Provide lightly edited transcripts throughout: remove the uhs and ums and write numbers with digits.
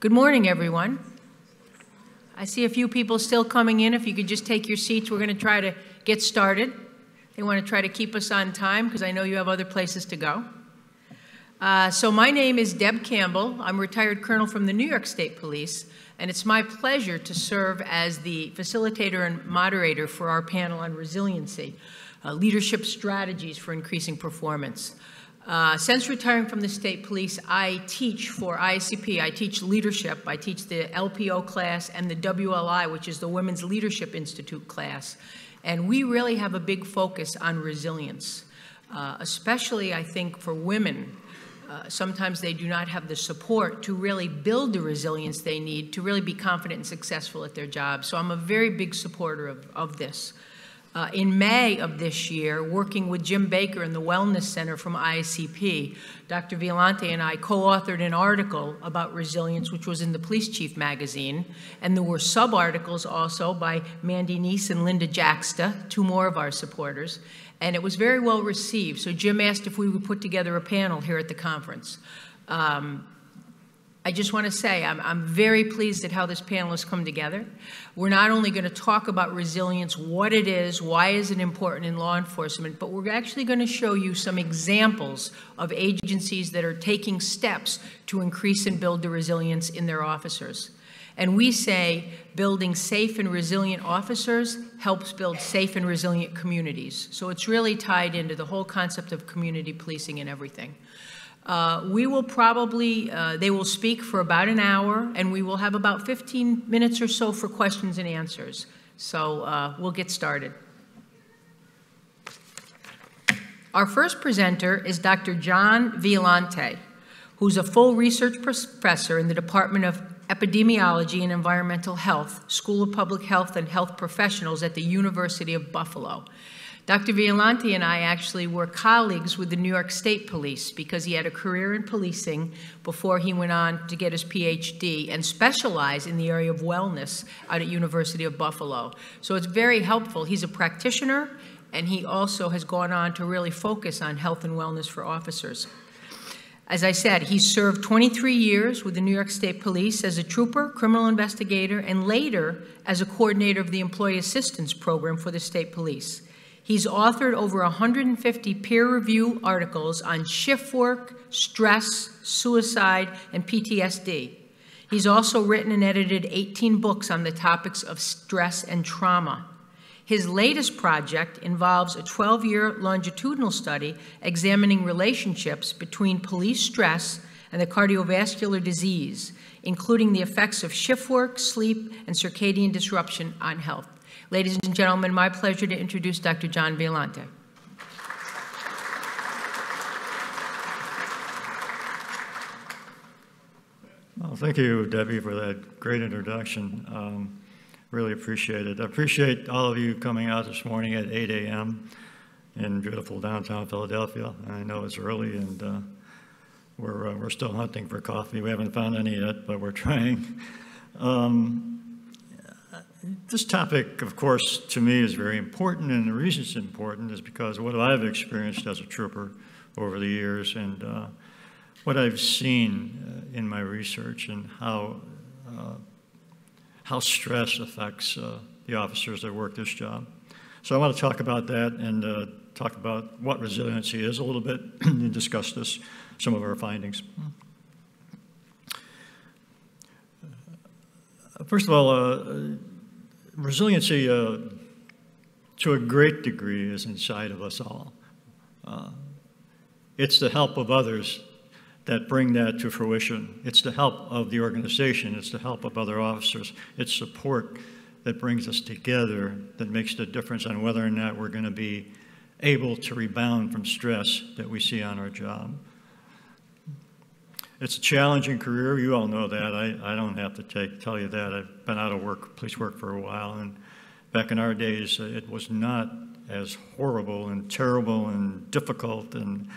Good morning, everyone. I see a few people still coming in. If you could just take your seats, we're going to try to get started. They want to try to keep us on time because I know you have other places to go. So my name is Deb Campbell. I'm a retired colonel from the New York State Police, and it's my pleasure to serve as the facilitator and moderator for our panel on resiliency, leadership strategies for increasing performance. Since retiring from the state police, I teach for ICP. I teach leadership. I teach the LPO class and the WLI, which is the Women's Leadership Institute class. And we really have a big focus on resilience, especially, I think, for women. Sometimes they do not have the support to really build the resilience they need to really be confident and successful at their job. So I'm a very big supporter of this. In May of this year, working with Jim Baker in the Wellness Center from ICP, Dr. Violante and I co-authored an article about resilience, which was in the Police Chief magazine, and there were sub-articles also by Mandy Neese and Linda Jacksta, two more of our supporters, and it was very well received. So Jim asked if we would put together a panel here at the conference. I just want to say I'm very pleased at how this panel has come together. We're not only going to talk about resilience, what it is, why is it important in law enforcement, but we're actually going to show you some examples of agencies that are taking steps to increase and build the resilience in their officers. And we say building safe and resilient officers helps build safe and resilient communities. So it's really tied into the whole concept of community policing and everything. We will probably, they will speak for about an hour, and we will have about 15 minutes or so for questions and answers. So we'll get started. Our first presenter is Dr. John Violante, who's a full research professor in the Department of Epidemiology and Environmental Health, School of Public Health and Health Professionals at the University of Buffalo. Dr. Violante and I actually were colleagues with the New York State Police because he had a career in policing before he went on to get his PhD and specialize in the area of wellness out at University of Buffalo. So it's very helpful. He's a practitioner, and he also has gone on to really focus on health and wellness for officers. As I said, he served 23 years with the New York State Police as a trooper, criminal investigator, and later as a coordinator of the Employee Assistance Program for the State Police. He's authored over 150 peer-reviewed articles on shift work, stress, suicide, and PTSD. He's also written and edited 18 books on the topics of stress and trauma. His latest project involves a 12-year longitudinal study examining relationships between police stress and the cardiovascular disease, including the effects of shift work, sleep, and circadian disruption on health. Ladies and gentlemen, my pleasure to introduce Dr. John Violante. Well, thank you, Debbie, for that great introduction. Really appreciate it. I appreciate all of you coming out this morning at 8 a.m. in beautiful downtown Philadelphia. I know it's early, and we're still hunting for coffee. We haven't found any yet, but we're trying. This topic, of course, to me is very important, and the reason it's important is because of what I've experienced as a trooper over the years and what I've seen in my research and how stress affects the officers that work this job. So I want to talk about that and talk about what resiliency is a little bit and discuss some of our findings. First of all, resiliency, to a great degree, is inside of us all. It's the help of others that bring that to fruition. It's the help of the organization. It's the help of other officers. It's support that brings us together that makes the difference on whether or not we're going to be able to rebound from stress that we see on our job. It's a challenging career. You all know that. I don't have to tell you that. I've been out of police work for a while, and back in our days, it was not as horrible and terrible and difficult and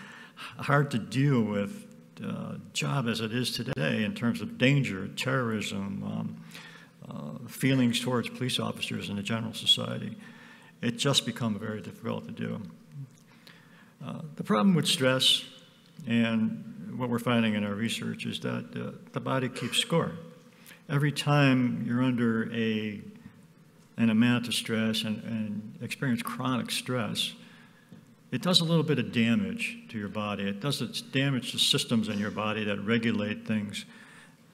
hard to deal with job as it is today in terms of danger, terrorism, feelings towards police officers in the general society. It just become very difficult to do. The problem with stress, and what we're finding in our research, is that the body keeps score. every time you're under an amount of stress and experience chronic stress, it does a little bit of damage to your body. It does damage to systems in your body that regulate things.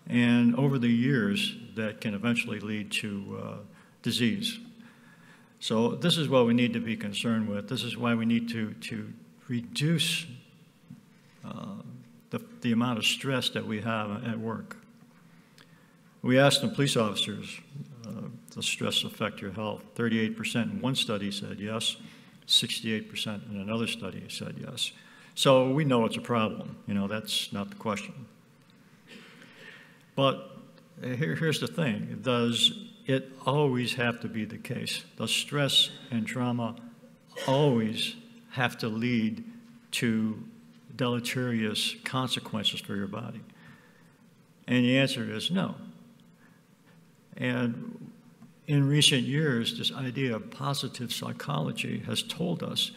And over the years, that can eventually lead to disease. So this is what we need to be concerned with. This is why we need to reduce the amount of stress that we have at work. We asked the police officers, does stress affect your health? 38% in one study said yes, 68% in another study said yes. So we know it's a problem. You know, that's not the question. But here's the thing. Does it always have to be the case? Does stress and trauma always have to lead to deleterious consequences for your body? And the answer is no. And in recent years, this idea of positive psychology has told us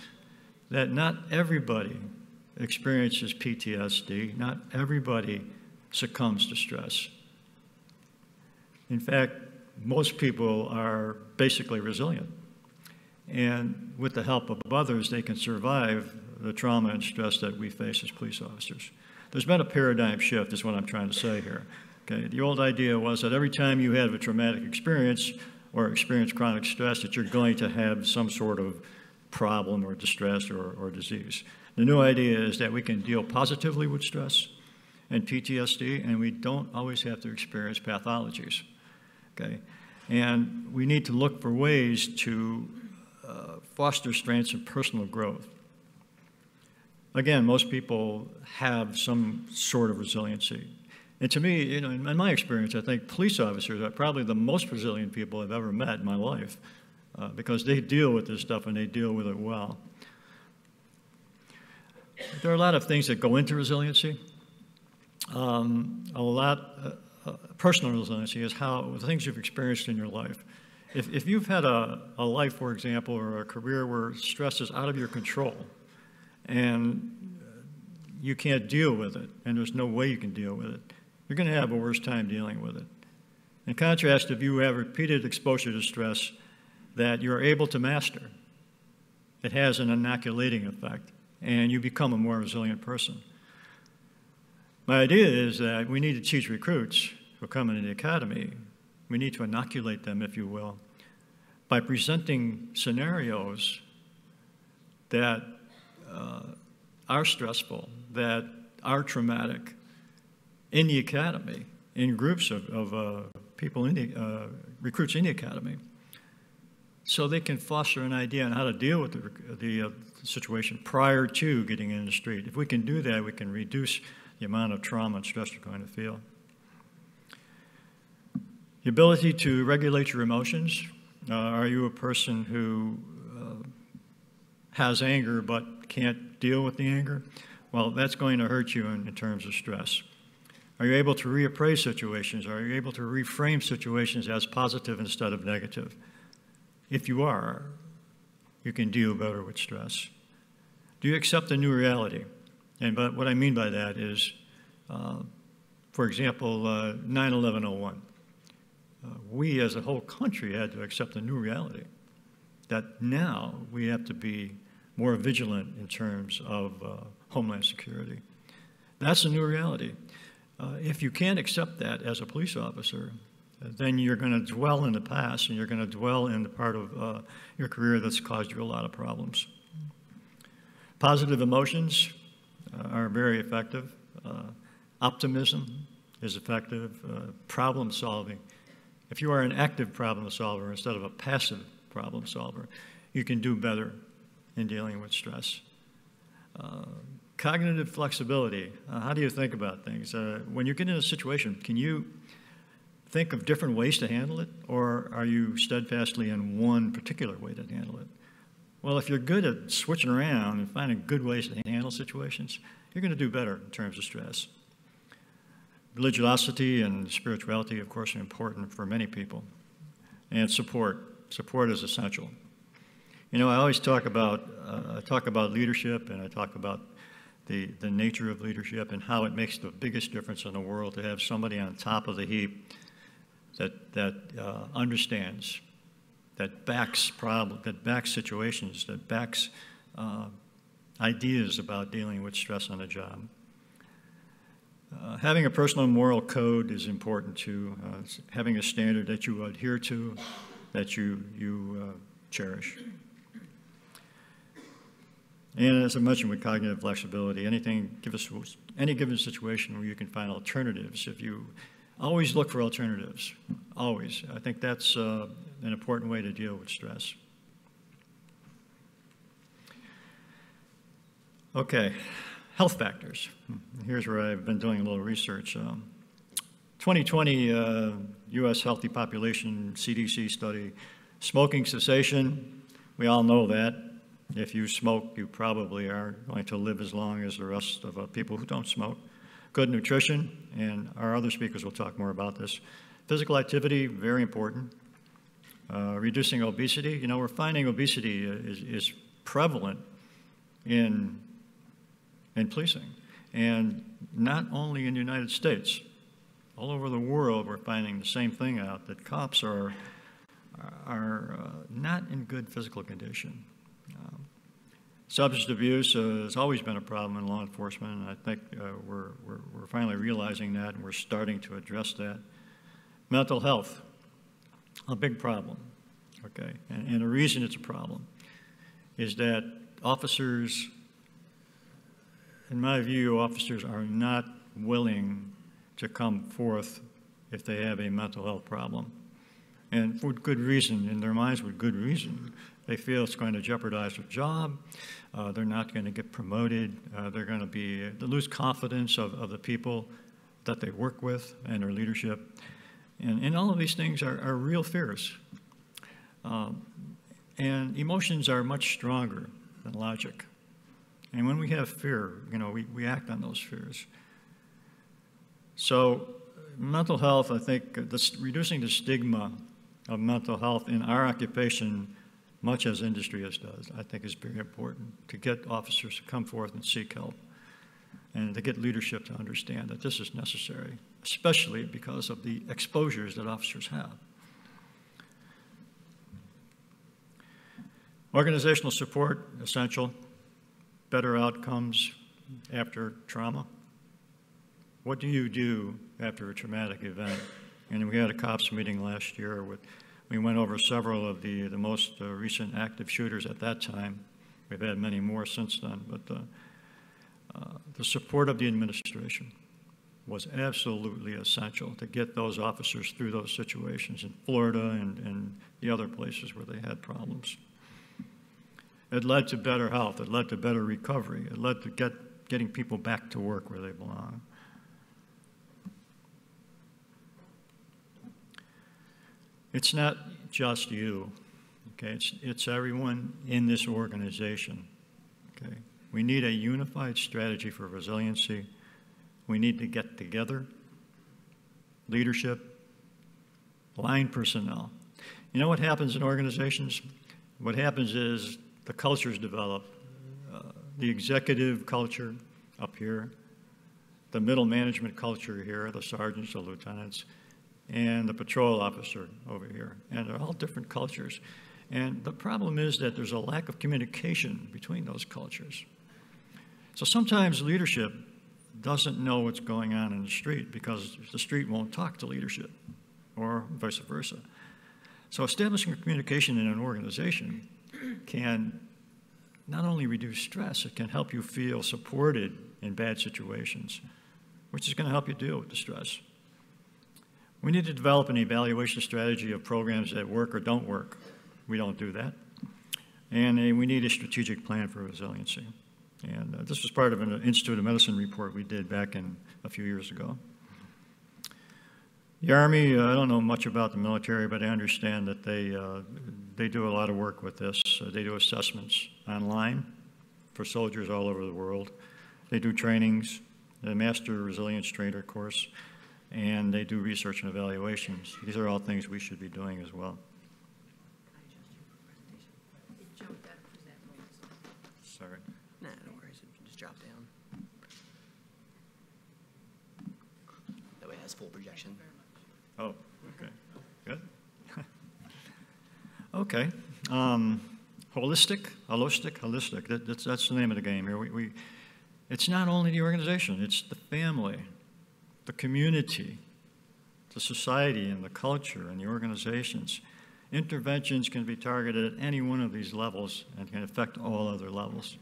that not everybody experiences PTSD, not everybody succumbs to stress. In fact, most people are basically resilient. And with the help of others, they can survive the trauma and stress that we face as police officers. There's been a paradigm shift, is what I'm trying to say here. Okay? The old idea was that every time you have a traumatic experience or experience chronic stress, that you're going to have some sort of problem or distress or disease. The new idea is that we can deal positively with stress and PTSD, and we don't always have to experience pathologies. Okay? And we need to look for ways to foster strengths and personal growth. Again, most people have some sort of resiliency. And to me, you know, in my experience, I think police officers are probably the most resilient people I've ever met in my life because they deal with this stuff and they deal with it well. There are a lot of things that go into resiliency. Personal resiliency is how the things you've experienced in your life. If you've had a life, for example, or a career where stress is out of your control and you can't deal with it, and there's no way you can deal with it, you're going to have a worse time dealing with it. In contrast, if you have repeated exposure to stress that you're able to master, it has an inoculating effect, and you become a more resilient person. My idea is that we need to teach recruits who are coming into the academy, we need to inoculate them, if you will, by presenting scenarios that are stressful, that are traumatic in the academy, in groups of people, recruits in the academy, so they can foster an idea on how to deal with the situation prior to getting in the street. If we can do that, we can reduce the amount of trauma and stress you're going to feel. The ability to regulate your emotions. Are you a person who has anger but can't deal with the anger? Well, that's going to hurt you in terms of stress. Are you able to reappraise situations? Are you able to reframe situations as positive instead of negative? If you are, you can deal better with stress. Do you accept a new reality? And what I mean by that is, for example, 9/11/01. We as a whole country had to accept a new reality, that now we have to be more vigilant in terms of homeland security. That's a new reality. If you can't accept that as a police officer, then you're going to dwell in the past and you're going to dwell in the part of your career that's caused you a lot of problems. Positive emotions are very effective. Optimism is effective. Problem solving. If you are an active problem solver instead of a passive problem solver, you can do better in dealing with stress. Cognitive flexibility. How do you think about things? When you get in a situation, can you think of different ways to handle it, or are you steadfastly in one particular way to handle it? Well, if you're good at switching around and finding good ways to handle situations, you're going to do better in terms of stress. Religiosity and spirituality, of course, are important for many people. And support. Support is essential. You know, I always talk about leadership, and I talk about the nature of leadership and how it makes the biggest difference in the world to have somebody on top of the heap that understands, that backs situations, that backs ideas about dealing with stress on the job. Having a personal moral code is important too. Having a standard that you adhere to, that you cherish. And as I mentioned with cognitive flexibility, any given situation where you can find alternatives. If you always look for alternatives, always. I think that's an important way to deal with stress. Okay, health factors. Here's where I've been doing a little research. 2020 U.S. Healthy Population CDC study, smoking cessation, we all know that. If you smoke, you probably are going to live as long as the rest of people who don't smoke. Good nutrition, and our other speakers will talk more about this. Physical activity, very important. Reducing obesity. You know, we're finding obesity is prevalent in policing, and not only in the United States. All over the world, we're finding the same thing out, that cops are not in good physical condition. Substance abuse has always been a problem in law enforcement, and I think we're finally realizing that, and we're starting to address that. Mental health, a big problem, okay? And the reason it's a problem is that officers, in my view, officers are not willing to come forth if they have a mental health problem. And for good reason, in their minds with good reason. They feel it's going to jeopardize their job. They're not going to get promoted. They're going to lose confidence of the people that they work with and their leadership. And all of these things are real fears. And emotions are much stronger than logic. And when we have fear, you know, we act on those fears. So mental health, I think, reducing the stigma of mental health in our occupation, much as industry does, I think is very important, to get officers to come forth and seek help, and to get leadership to understand that this is necessary, especially because of the exposures that officers have. Organizational support, essential. Better outcomes after trauma. What do you do after a traumatic event? And we had a COPS meeting last year. We went over several of the most recent active shooters at that time. We've had many more since then, but the support of the administration was absolutely essential to get those officers through those situations in Florida and the other places where they had problems. It led to better health. It led to better recovery. It led to getting people back to work where they belong. It's not just you, okay? It's everyone in this organization, okay? We need a unified strategy for resiliency. We need to get together, leadership, line personnel. You know what happens in organizations? What happens is the cultures develop. The executive culture up here, the middle management culture here, the sergeants, the lieutenants, and the patrol officer over here. And they're all different cultures. And the problem is that there's a lack of communication between those cultures. So sometimes leadership doesn't know what's going on in the street because the street won't talk to leadership, or vice versa. So establishing communication in an organization can not only reduce stress, it can help you feel supported in bad situations, which is going to help you deal with the stress. We need to develop an evaluation strategy of programs that work or don't work. We don't do that. And we need a strategic plan for resiliency. And this was part of an Institute of Medicine report we did back a few years ago. The Army, I don't know much about the military, but I understand that they do a lot of work with this. They do assessments online for soldiers all over the world. They do trainings, the Master Resilience Trainer course, and they do research and evaluations. These are all things we should be doing as well. Sorry. Nah, no worries. Just drop down. That way it has full projection. Oh, okay. Okay. Holistic. That's the name of the game here. It's not only the organization, it's the family, the community, the society and the culture and the organizations. Interventions can be targeted at any one of these levels and can affect all other levels.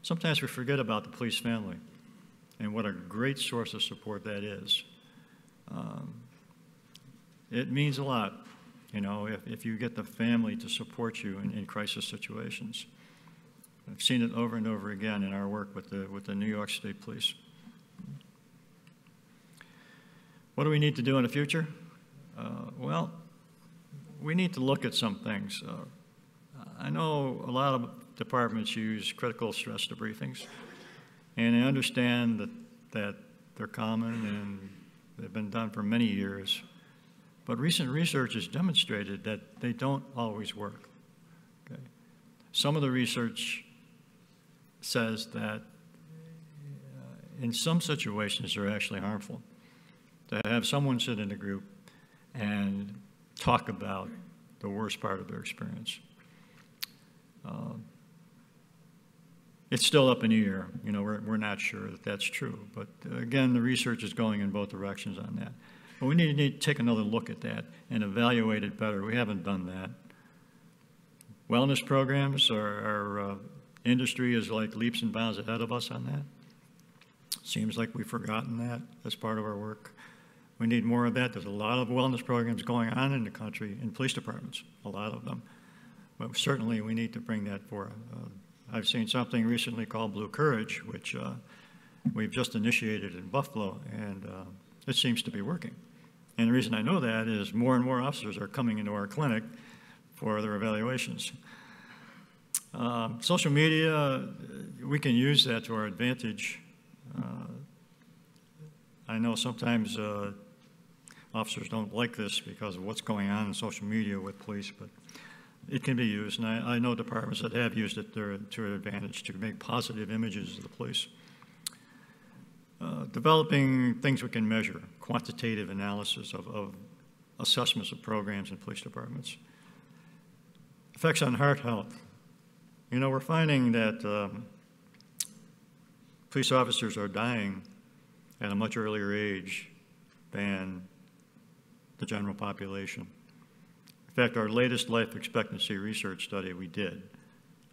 Sometimes we forget about the police family and what a great source of support that is. It means a lot, you know, if you get the family to support you in crisis situations. I've seen it over and over again in our work with the New York State Police. What do we need to do in the future? Well, we need to look at some things. I know a lot of departments use critical stress debriefings, and I understand that they're common and they've been done for many years, but recent research has demonstrated that they don't always work. Okay? Some of the research says that in some situations they're actually harmful. To have someone sit in a group and talk about the worst part of their experience. It's still up in the air. You know, we're not sure that that's true. But again, the research is going in both directions on that. But we need to take another look at that and evaluate it better. We haven't done that. Wellness programs, our industry is like leaps and bounds ahead of us on that. Seems like we've forgotten that as part of our work. We need more of that. There's a lot of wellness programs going on in the country, in police departments, a lot of them. But certainly we need to bring that forward. I've seen something recently called Blue Courage, which we've just initiated in Buffalo, and it seems to be working. And the reason I know that is more and more officers are coming into our clinic for their evaluations. Social media, we can use that to our advantage. I know sometimes officers don't like this because of what's going on in social media with police, but it can be used, and I know departments that have used it to their advantage to make positive images of the police. Developing things we can measure, quantitative analysis of assessments of programs in police departments. Effects on heart health. You know, we're finding that police officers are dying at a much earlier age than the general population. In fact, our latest life expectancy research study we did,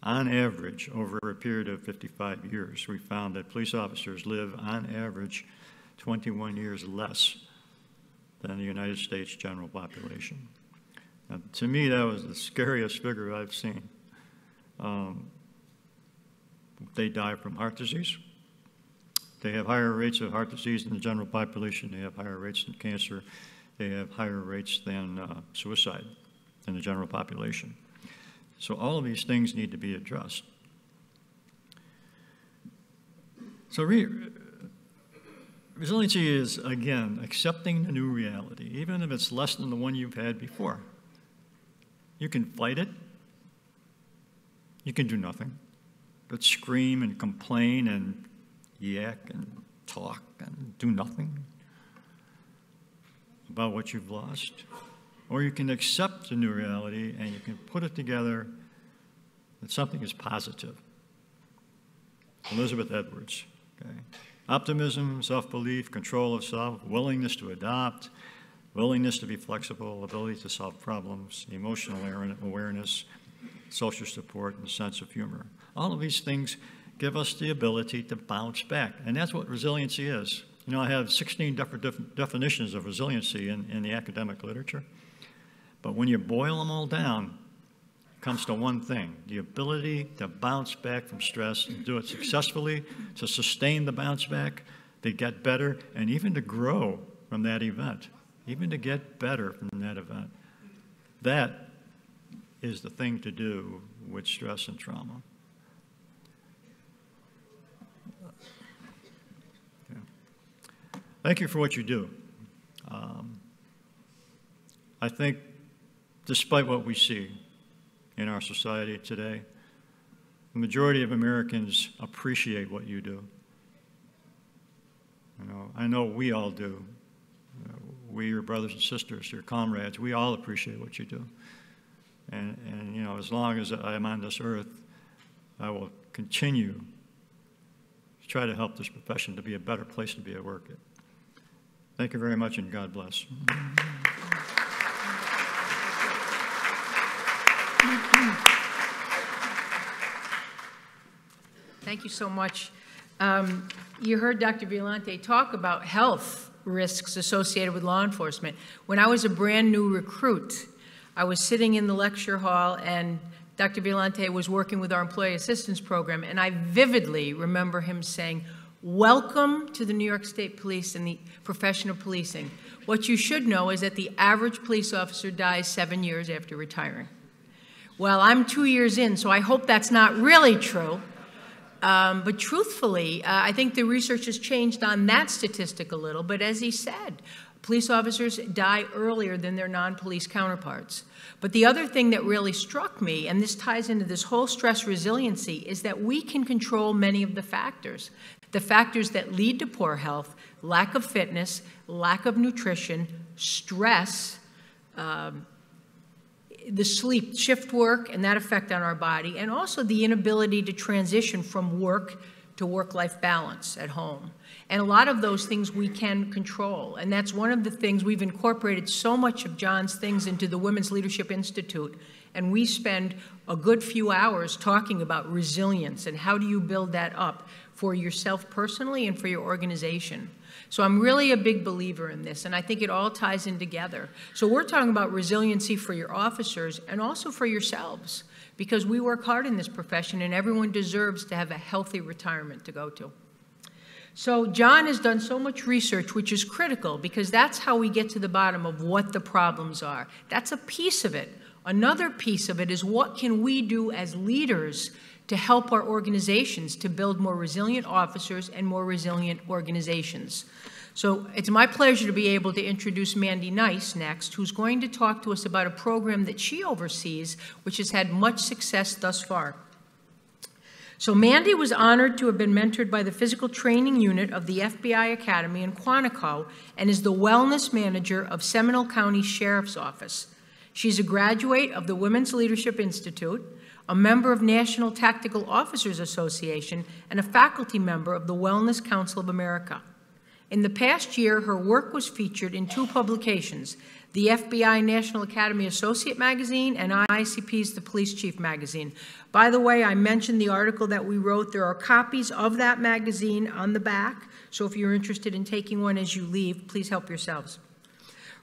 on average, over a period of 55 years, we found that police officers live, on average, 21 years less than the United States general population. Now, to me, that was the scariest figure I've seen. They die from heart disease. They have higher rates of heart disease than the general population. They have higher rates than cancer. They have higher rates than suicide in the general population. So all of these things need to be addressed. So resiliency is, again, accepting the new reality, even if it's less than the one you've had before. You can fight it. You can do nothing but scream and complain and yak and talk and do nothing about what you've lost. Or you can accept the new reality and you can put it together that something is positive. Elizabeth Edwards. Okay. Optimism, self-belief, control of self, willingness to adopt, willingness to be flexible, ability to solve problems, emotional awareness, social support, and sense of humor. All of these things give us the ability to bounce back. And that's what resiliency is. You know, I have 16 different definitions of resiliency in the academic literature. But when you boil them all down, it comes to one thing: the ability to bounce back from stress and do it successfully, to sustain the bounce back, to get better, and even to grow from that event, even to get better from that event. That is the thing to do with stress and trauma. Okay. Thank you for what you do. I think despite what we see in our society today, the majority of Americans appreciate what you do. You know, I know we all do. We, your brothers and sisters, your comrades, we all appreciate what you do. And you know, as long as I'm on this earth, I will continue to try to help this profession to be a better place to be at work. Thank you very much, and God bless. Thank you so much. You heard Dr. Violante talk about health risks associated with law enforcement. When I was a brand new recruit, I was sitting in the lecture hall and Dr. Violante was working with our employee assistance program, and I vividly remember him saying, "Welcome to the New York State Police and the profession of policing. What you should know is that the average police officer dies 7 years after retiring." Well, I'm 2 years in, so I hope that's not really true. But truthfully, I think the research has changed on that statistic a little, but as he said, police officers die earlier than their non-police counterparts. But the other thing that really struck me, and this ties into this whole stress resiliency, is that we can control many of the factors that lead to poor health, lack of fitness, lack of nutrition, stress, the sleep, shift work, and that effect on our body, and also the inability to transition from work to work-life balance at home. And a lot of those things we can control. And that's one of the things we've incorporated so much of John's things into the Women's Leadership Institute. And we spend a good few hours talking about resilience and how do you build that up for yourself personally and for your organization. So I'm really a big believer in this, and I think it all ties in together. So we're talking about resiliency for your officers and also for yourselves, because we work hard in this profession and everyone deserves to have a healthy retirement to go to. So John has done so much research, which is critical, because that's how we get to the bottom of what the problems are. That's a piece of it. Another piece of it is what can we do as leaders to help our organizations to build more resilient officers and more resilient organizations. So it's my pleasure to be able to introduce Mandy Nice next, who's going to talk to us about a program that she oversees, which has had much success thus far. So Mandy was honored to have been mentored by the physical training unit of the FBI Academy in Quantico and is the wellness manager of Seminole County Sheriff's Office. She's a graduate of the Women's Leadership Institute, a member of National Tactical Officers Association, and a faculty member of the Wellness Council of America. In the past year, her work was featured in 2 publications, the FBI National Academy Associate Magazine and ICP's The Police Chief Magazine. By the way, I mentioned the article that we wrote. There are copies of that magazine on the back, so if you're interested in taking one as you leave, please help yourselves.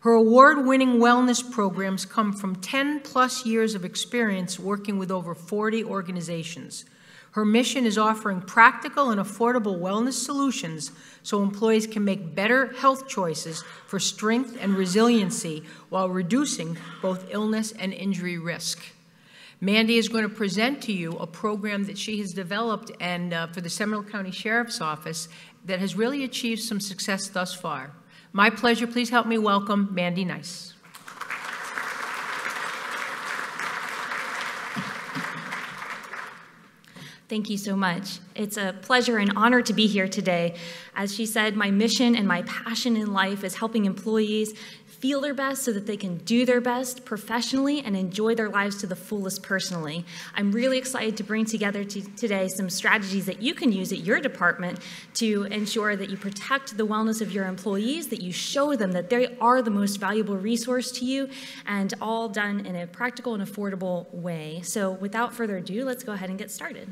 Her award-winning wellness programs come from 10-plus years of experience working with over 40 organizations. Her mission is offering practical and affordable wellness solutions so employees can make better health choices for strength and resiliency while reducing both illness and injury risk. Mandy is going to present to you a program that she has developed and for the Seminole County Sheriff's Office that has really achieved some success thus far. My pleasure. Please help me welcome Mandy Nice. Thank you so much. It's a pleasure and honor to be here today. As she said, my mission and my passion in life is helping employees feel their best so that they can do their best professionally and enjoy their lives to the fullest personally. I'm really excited to bring together today some strategies that you can use at your department to ensure that you protect the wellness of your employees, that you show them that they are the most valuable resource to you, and all done in a practical and affordable way. So without further ado, let's go ahead and get started.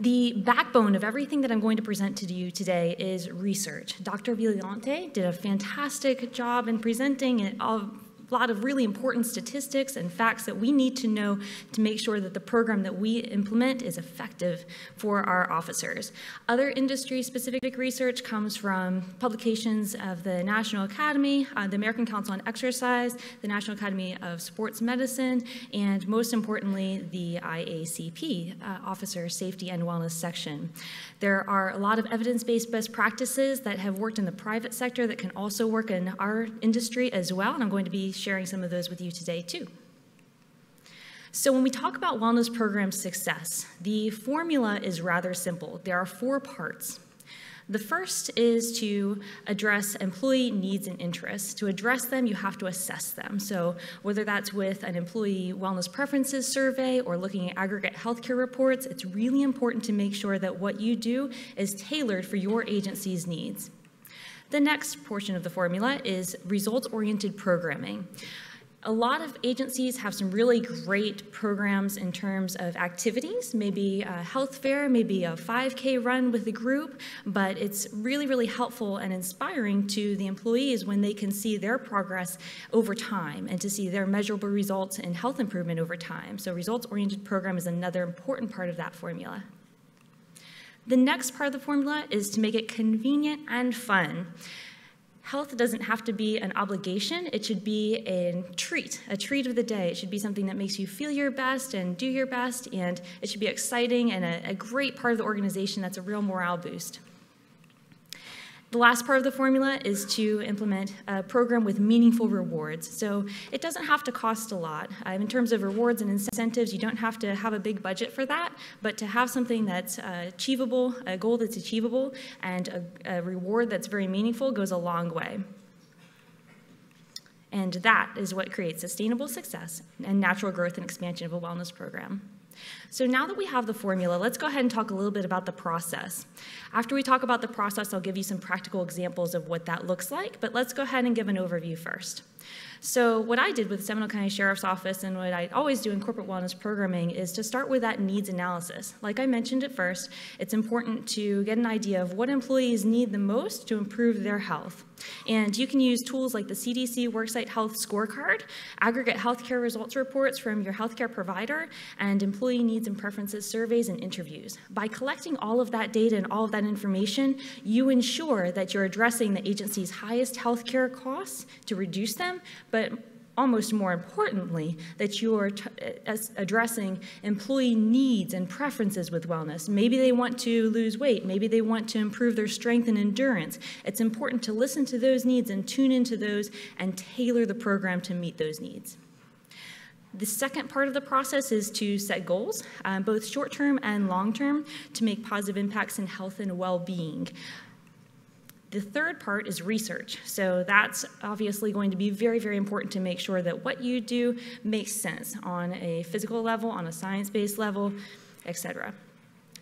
The backbone of everything that I'm going to present to you today is research. Dr. Violante did a fantastic job in presenting a lot of really important statistics and facts that we need to know to make sure that the program that we implement is effective for our officers. Other industry-specific research comes from publications of the National Academy, the American Council on Exercise, the National Academy of Sports Medicine, and most importantly, the IACP, Officer Safety and Wellness section. There are a lot of evidence-based best practices that have worked in the private sector that can also work in our industry as well, and I'm going to be sharing some of those with you today too. So when we talk about wellness program success, the formula is rather simple. There are 4 parts. The first is to address employee needs and interests. To address them, you have to assess them. So whether that's with an employee wellness preferences survey or looking at aggregate healthcare reports, it's really important to make sure that what you do is tailored for your agency's needs. The next portion of the formula is results-oriented programming. A lot of agencies have some really great programs in terms of activities, maybe a health fair, maybe a 5K run with a group, but it's really, really helpful and inspiring to the employees when they can see their progress over time and to see their measurable results in health improvement over time. So results-oriented program is another important part of that formula. The next part of the formula is to make it convenient and fun. Health doesn't have to be an obligation. It should be a treat of the day. It should be something that makes you feel your best and do your best, and it should be exciting and a great part of the organization that's a real morale boost. The last part of the formula is to implement a program with meaningful rewards. So it doesn't have to cost a lot. In terms of rewards and incentives, you don't have to have a big budget for that, but to have something that's achievable, a goal that's achievable, and a reward that's very meaningful goes a long way. And that is what creates sustainable success and natural growth and expansion of a wellness program. So now that we have the formula, let's go ahead and talk a little bit about the process. After we talk about the process, I'll give you some practical examples of what that looks like, but let's go ahead and give an overview first. So what I did with Seminole County Sheriff's Office and what I always do in corporate wellness programming is to start with that needs analysis. Like I mentioned at first, it's important to get an idea of what employees need the most to improve their health. And you can use tools like the CDC Worksite Health Scorecard, aggregate healthcare results reports from your healthcare provider, and employee needs and preferences surveys and interviews. By collecting all of that data and all of that information, you ensure that you're addressing the agency's highest healthcare costs to reduce them, but almost more importantly, that you're addressing employee needs and preferences with wellness. Maybe they want to lose weight. Maybe they want to improve their strength and endurance. It's important to listen to those needs and tune into those and tailor the program to meet those needs. The second part of the process is to set goals, both short-term and long-term, to make positive impacts in health and well-being. The third part is research. So that's obviously going to be very, very important to make sure that what you do makes sense on a physical level, on a science-based level, etc.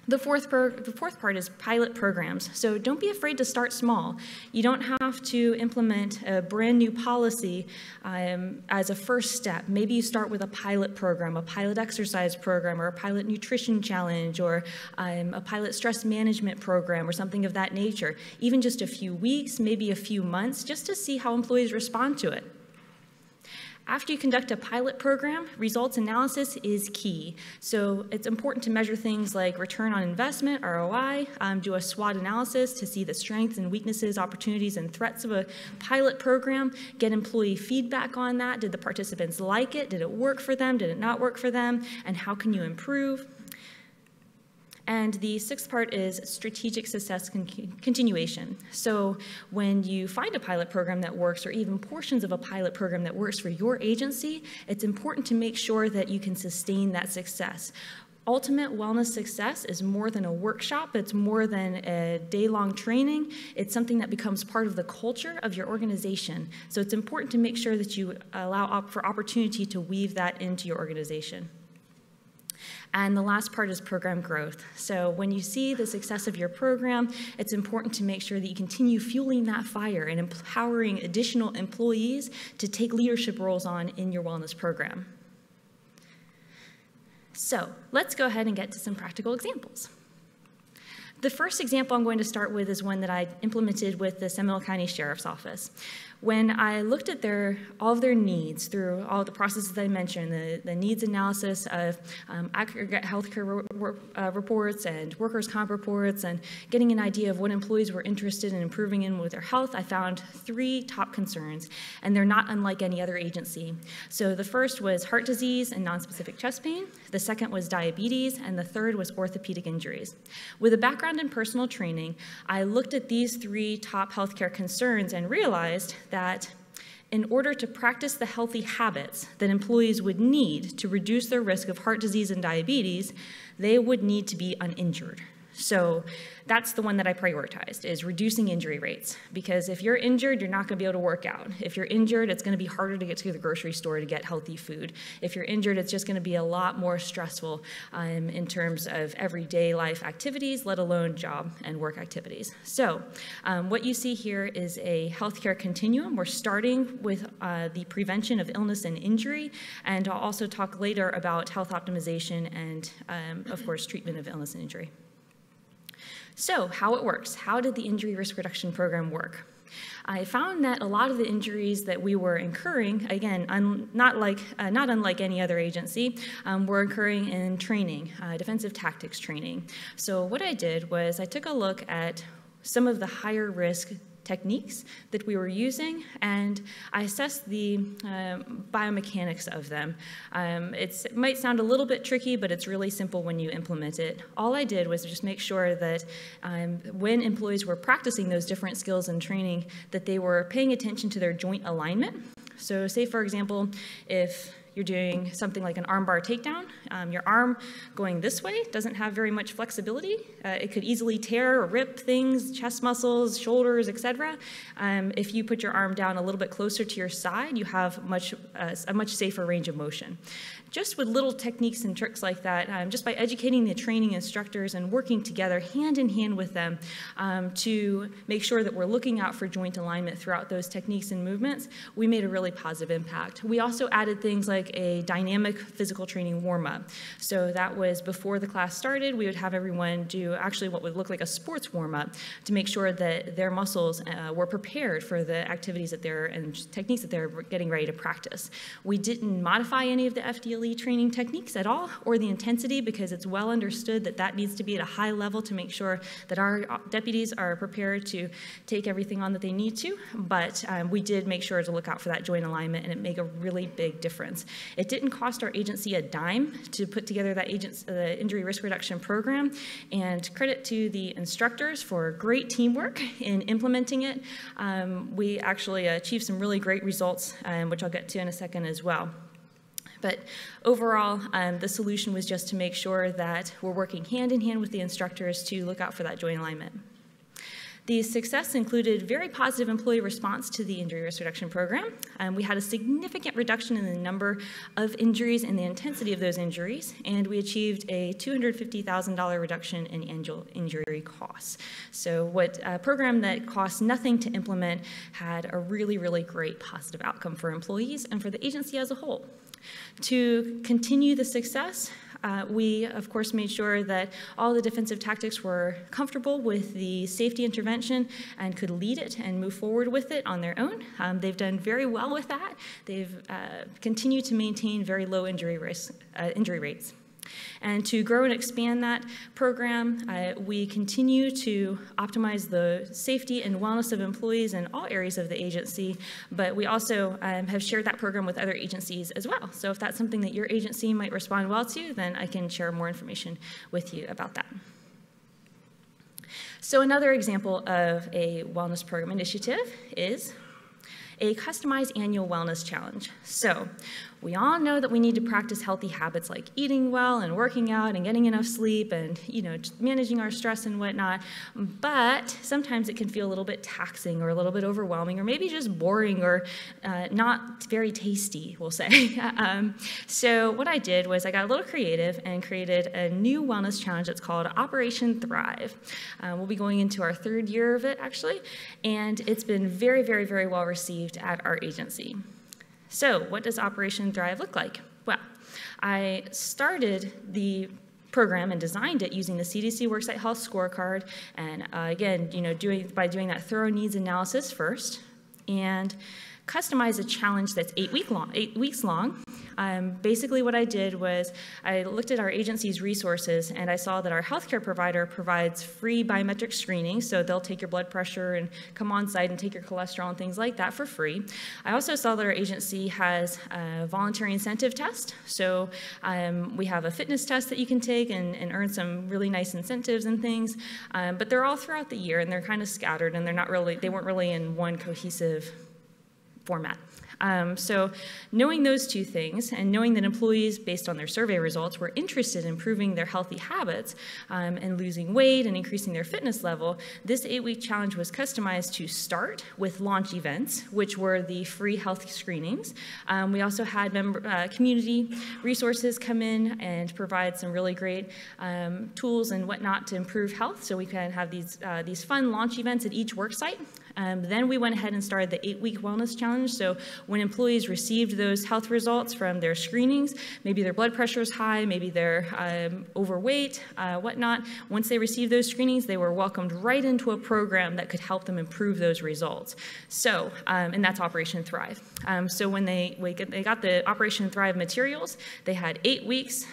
The fourth part is pilot programs. So don't be afraid to start small. You don't have to implement a brand new policy as a first step. Maybe you start with a pilot program, a pilot exercise program, or a pilot nutrition challenge, or a pilot stress management program, or something of that nature. Even just a few weeks, maybe a few months, just to see how employees respond to it. After you conduct a pilot program, results analysis is key. So it's important to measure things like return on investment, ROI, do a SWOT analysis to see the strengths and weaknesses, opportunities, and threats of a pilot program, get employee feedback on that. Did the participants like it? Did it work for them? Did it not work for them? And how can you improve? And the sixth part is strategic success continuation. So when you find a pilot program that works, or even portions of a pilot program that works for your agency, it's important to make sure that you can sustain that success. Ultimate wellness success is more than a workshop. It's more than a day-long training. It's something that becomes part of the culture of your organization. So it's important to make sure that you allow for opportunity to weave that into your organization. And the last part is program growth. So when you see the success of your program, it's important to make sure that you continue fueling that fire and empowering additional employees to take leadership roles on in your wellness program. So let's go ahead and get to some practical examples. The first example I'm going to start with is one that I implemented with the Seminole County Sheriff's Office. When I looked at all of their needs through all the processes that I mentioned, the needs analysis of aggregate healthcare reports and workers' comp reports, and getting an idea of what employees were interested in improving in with their health, I found 3 top concerns, and they're not unlike any other agency. So the first was heart disease and nonspecific chest pain. The second was diabetes, and the third was orthopedic injuries. With a background in personal training, I looked at these 3 top healthcare concerns and realized that in order to practice the healthy habits that employees would need to reduce their risk of heart disease and diabetes, they would need to be uninjured. So that's the one that I prioritized, is reducing injury rates. Because if you're injured, you're not going to be able to work out. If you're injured, it's going to be harder to get to the grocery store to get healthy food. If you're injured, it's just going to be a lot more stressful in terms of everyday life activities, let alone job and work activities. So what you see here is a healthcare continuum. We're starting with the prevention of illness and injury, and I'll also talk later about health optimization and, of course, treatment of illness and injury. So how it works. How did the injury risk reduction program work? I found that a lot of the injuries that we were incurring, again, not unlike any other agency, were occurring in training, defensive tactics training. So what I did was I took a look at some of the higher risk techniques that we were using, and I assessed the biomechanics of them. It might sound a little bit tricky, but it's really simple when you implement it. All I did was just make sure that when employees were practicing those different skills and training, that they were paying attention to their joint alignment. So say, for example, if you're doing something like an armbar takedown, your arm going this way doesn't have very much flexibility. It could easily tear or rip things, chest muscles, shoulders, etc. If you put your arm down a little bit closer to your side, you have a much safer range of motion. Just with little techniques and tricks like that, just by educating the training instructors and working together hand in hand with them to make sure that we're looking out for joint alignment throughout those techniques and movements, we made a really positive impact. We also added things like a dynamic physical training warm-up. So that was before the class started, we would have everyone do actually what would look like a sports warm-up to make sure that their muscles were prepared for the activities that and techniques that they're getting ready to practice. We didn't modify any of the FDLE training techniques at all, or the intensity, because it's well understood that that needs to be at a high level to make sure that our deputies are prepared to take everything on that they need to. But we did make sure to look out for that joint alignment, and it made a really big difference. It didn't cost our agency a dime to put together that the injury risk reduction program, and credit to the instructors for great teamwork in implementing it. We actually achieved some really great results, which I'll get to in a second as well. But overall, the solution was just to make sure that we're working hand in hand with the instructors to look out for that joint alignment. The success included very positive employee response to the injury risk reduction program. We had a significant reduction in the number of injuries and the intensity of those injuries, and we achieved a $250,000 reduction in annual injury costs. So a program that cost nothing to implement had a really, really great positive outcome for employees and for the agency as a whole. To continue the success, we, of course, made sure that all the defensive tactics were comfortable with the safety intervention and could lead it and move forward with it on their own. They've done very well with that. They've continued to maintain very low injury rates. And to grow and expand that program, we continue to optimize the safety and wellness of employees in all areas of the agency, but we also have shared that program with other agencies as well. So if that's something that your agency might respond well to, then I can share more information with you about that. So another example of a wellness program initiative is a customized annual wellness challenge. So we all know that we need to practice healthy habits like eating well and working out and getting enough sleep and just managing our stress and whatnot, but sometimes it can feel a little bit taxing or a little bit overwhelming or maybe just boring or not very tasty, we'll say. So what I did was I got a little creative and created a new wellness challenge that's called Operation Thrive. We'll be going into our 3rd year of it, actually, and it's been very, very, very well received at our agency. So what does Operation Thrive look like? Well, I started the program and designed it using the CDC Worksite Health Scorecard, and again, by doing that thorough needs analysis first, and customize a challenge that's 8 weeks long. Basically what I did was I looked at our agency's resources, and I saw that our healthcare provider provides free biometric screening, so they'll take your blood pressure and come on site and take your cholesterol and things like that for free. I also saw that our agency has a voluntary incentive test, so we have a fitness test that you can take and earn some really nice incentives and things, but they're all throughout the year, and they're kind of scattered, and they weren't really in one cohesive format. So knowing those two things and knowing that employees, based on their survey results, were interested in improving their healthy habits and losing weight and increasing their fitness level, this 8-week challenge was customized to start with launch events, which were the free health screenings. We also had community resources come in and provide some really great tools and whatnot to improve health. So we can have these fun launch events at each work site. Then we went ahead and started the 8-week wellness challenge. So when employees received those health results from their screenings, maybe their blood pressure is high, maybe they're overweight, whatnot, once they received those screenings, they were welcomed right into a program that could help them improve those results. So, and that's Operation Thrive. So when they got the Operation Thrive materials, they had 8 weeks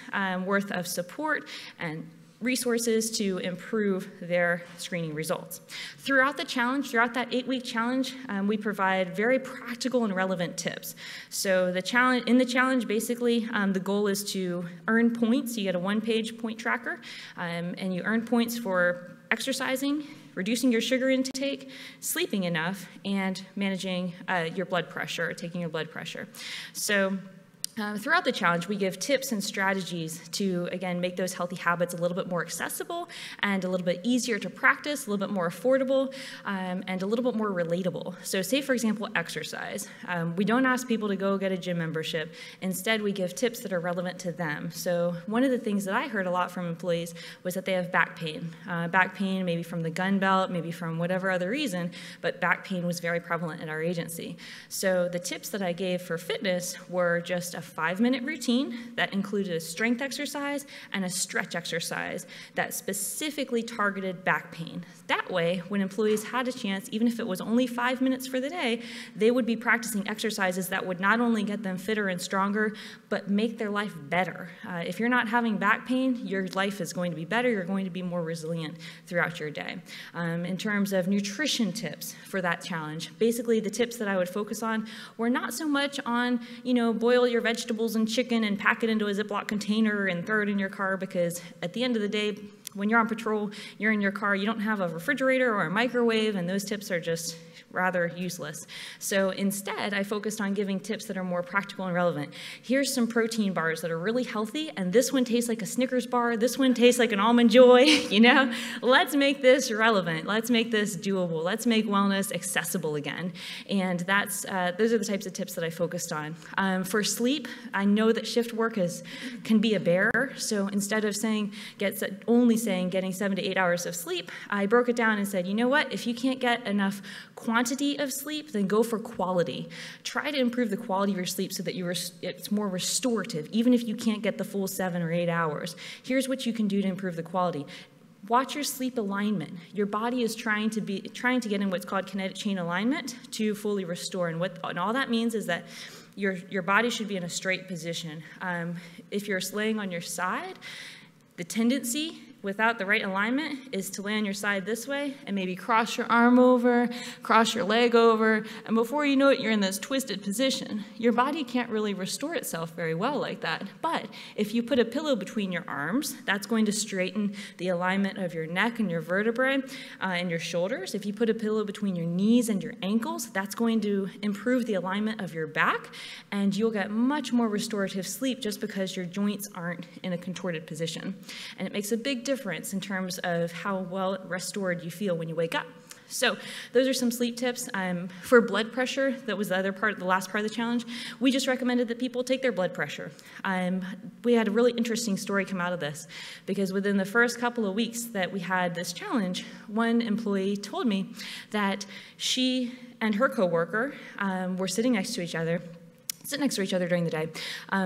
worth of support and resources to improve their screening results. Throughout the challenge, throughout that 8-week challenge, we provide very practical and relevant tips. So in the challenge, basically, the goal is to earn points. You get a 1-page point tracker, and you earn points for exercising, reducing your sugar intake, sleeping enough, and managing your blood pressure, taking your blood pressure. So throughout the challenge, we give tips and strategies to, again, make those healthy habits a little bit more accessible and a little bit easier to practice, a little bit more affordable, and a little bit more relatable. So say, for example, exercise. We don't ask people to go get a gym membership. Instead, we give tips that are relevant to them. So one of the things that I heard a lot from employees was that they have back pain. Back pain maybe from the gun belt, maybe from whatever other reason, but back pain was very prevalent in our agency. So the tips that I gave for fitness were just a 5-minute routine that included a strength exercise and a stretch exercise that specifically targeted back pain. That way, when employees had a chance, even if it was only 5 minutes for the day, they would be practicing exercises that would not only get them fitter and stronger, but make their life better. If you're not having back pain, your life is going to be better. You're going to be more resilient throughout your day. In terms of nutrition tips for that challenge, basically the tips that I would focus on were not so much on, boil your vegetables and chicken and pack it into a Ziploc container and throw it in your car, because at the end of the day, when you're on patrol, you're in your car, you don't have a refrigerator or a microwave, and those tips are just rather useless. So instead, I focused on giving tips that are more practical and relevant. Here's some protein bars that are really healthy, and this one tastes like a Snickers bar, this one tastes like an Almond Joy, Let's make this relevant. Let's make this doable. Let's make wellness accessible again. And those are the types of tips that I focused on. For sleep, I know that shift work can be a bear, so instead of only saying getting 7 to 8 hours of sleep, I broke it down and said, you know what, if you can't get enough quantity of sleep, then go for quality. Try to improve the quality of your sleep so that it's more restorative, even if you can't get the full 7 or 8 hours. Here's what you can do to improve the quality. Watch your sleep alignment. Your body is trying to get in what's called kinetic chain alignment to fully restore. And all that means is that your body should be in a straight position. If you're laying on your side, the tendency without the right alignment is to lay on your side this way and maybe cross your arm over, cross your leg over, and before you know it, you're in this twisted position. Your body can't really restore itself very well like that. But if you put a pillow between your arms, that's going to straighten the alignment of your neck and your vertebrae and your shoulders. If you put a pillow between your knees and your ankles, that's going to improve the alignment of your back, and you'll get much more restorative sleep just because your joints aren't in a contorted position. And it makes a big difference in terms of how well restored you feel when you wake up. So those are some sleep tips. For blood pressure, that was the last part of the challenge, we just recommended that people take their blood pressure. We had a really interesting story come out of this, because within the first couple of weeks that we had this challenge, one employee told me that she and her coworker were sitting next to each other during the day.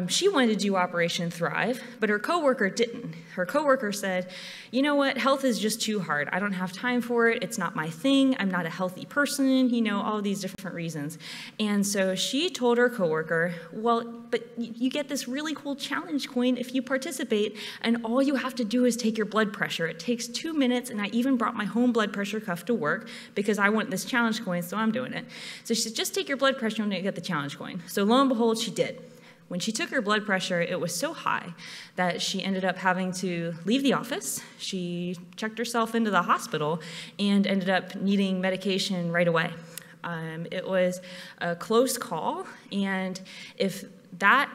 She wanted to do Operation Thrive, but her coworker didn't. Her coworker said, you know what, health is just too hard. I don't have time for it. It's not my thing. I'm not a healthy person, all of these different reasons. And so she told her coworker, well, but you get this really cool challenge coin if you participate, and all you have to do is take your blood pressure. It takes 2 minutes, and I even brought my home blood pressure cuff to work because I want this challenge coin, so I'm doing it. So she said, just take your blood pressure and you get the challenge coin. So lo and behold, she did. When she took her blood pressure, it was so high that she ended up having to leave the office. She checked herself into the hospital and ended up needing medication right away. It was a close call, and if that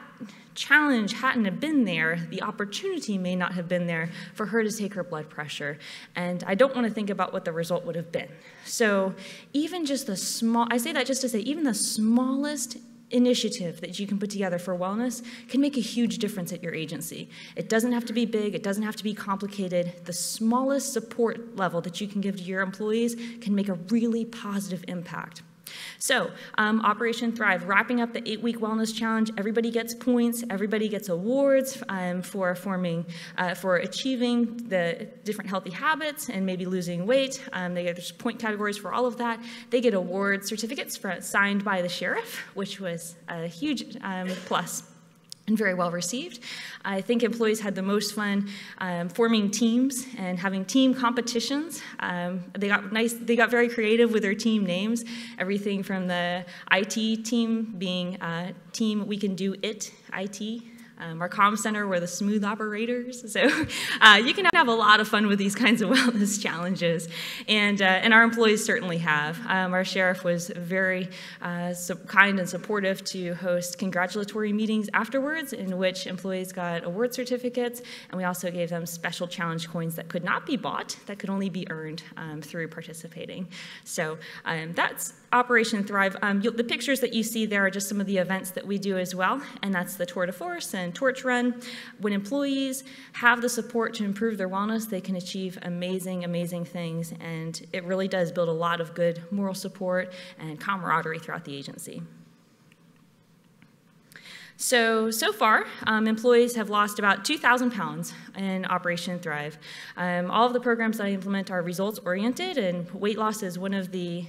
challenge hadn't have been there, the opportunity may not have been there for her to take her blood pressure. And I don't want to think about what the result would have been. So even just the small, I say that just to say, even the smallest initiative that you can put together for wellness can make a huge difference at your agency. It doesn't have to be big, it doesn't have to be complicated. The smallest support level that you can give to your employees can make a really positive impact. So, Operation Thrive, wrapping up the 8-week wellness challenge. Everybody gets points, everybody gets awards for achieving the different healthy habits and maybe losing weight. There's point categories for all of that. They get award certificates signed by the sheriff, which was a huge plus. And very well received. I think employees had the most fun forming teams and having team competitions. They got very creative with their team names. Everything from the IT team being Team We Can Do It, IT. Our comm center were the smooth operators. So you can have a lot of fun with these kinds of wellness challenges. And our employees certainly have. Our sheriff was very kind and supportive to host congratulatory meetings afterwards in which employees got award certificates. And we also gave them special challenge coins that could not be bought, that could only be earned through participating. So that's Operation Thrive. The pictures that you see there are just some of the events that we do as well, and that's the Tour de Force and Torch Run. When employees have the support to improve their wellness, they can achieve amazing, amazing things, and it really does build a lot of good moral support and camaraderie throughout the agency. So far, employees have lost about 2,000 pounds in Operation Thrive. All of the programs that I implement are results-oriented, and weight loss is one of the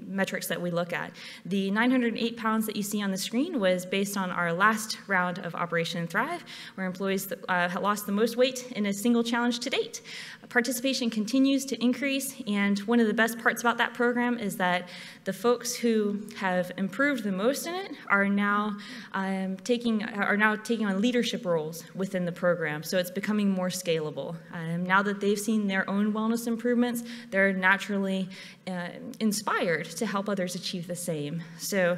metrics that we look at. The 908 pounds that you see on the screen was based on our last round of Operation Thrive, where employees lost the most weight in a single challenge to date. Participation continues to increase, and one of the best parts about that program is that the folks who have improved the most in it are now taking on leadership roles within the program, so it's becoming more scalable. Now that they've seen their own wellness improvements, they're naturally inspired to help others achieve the same. So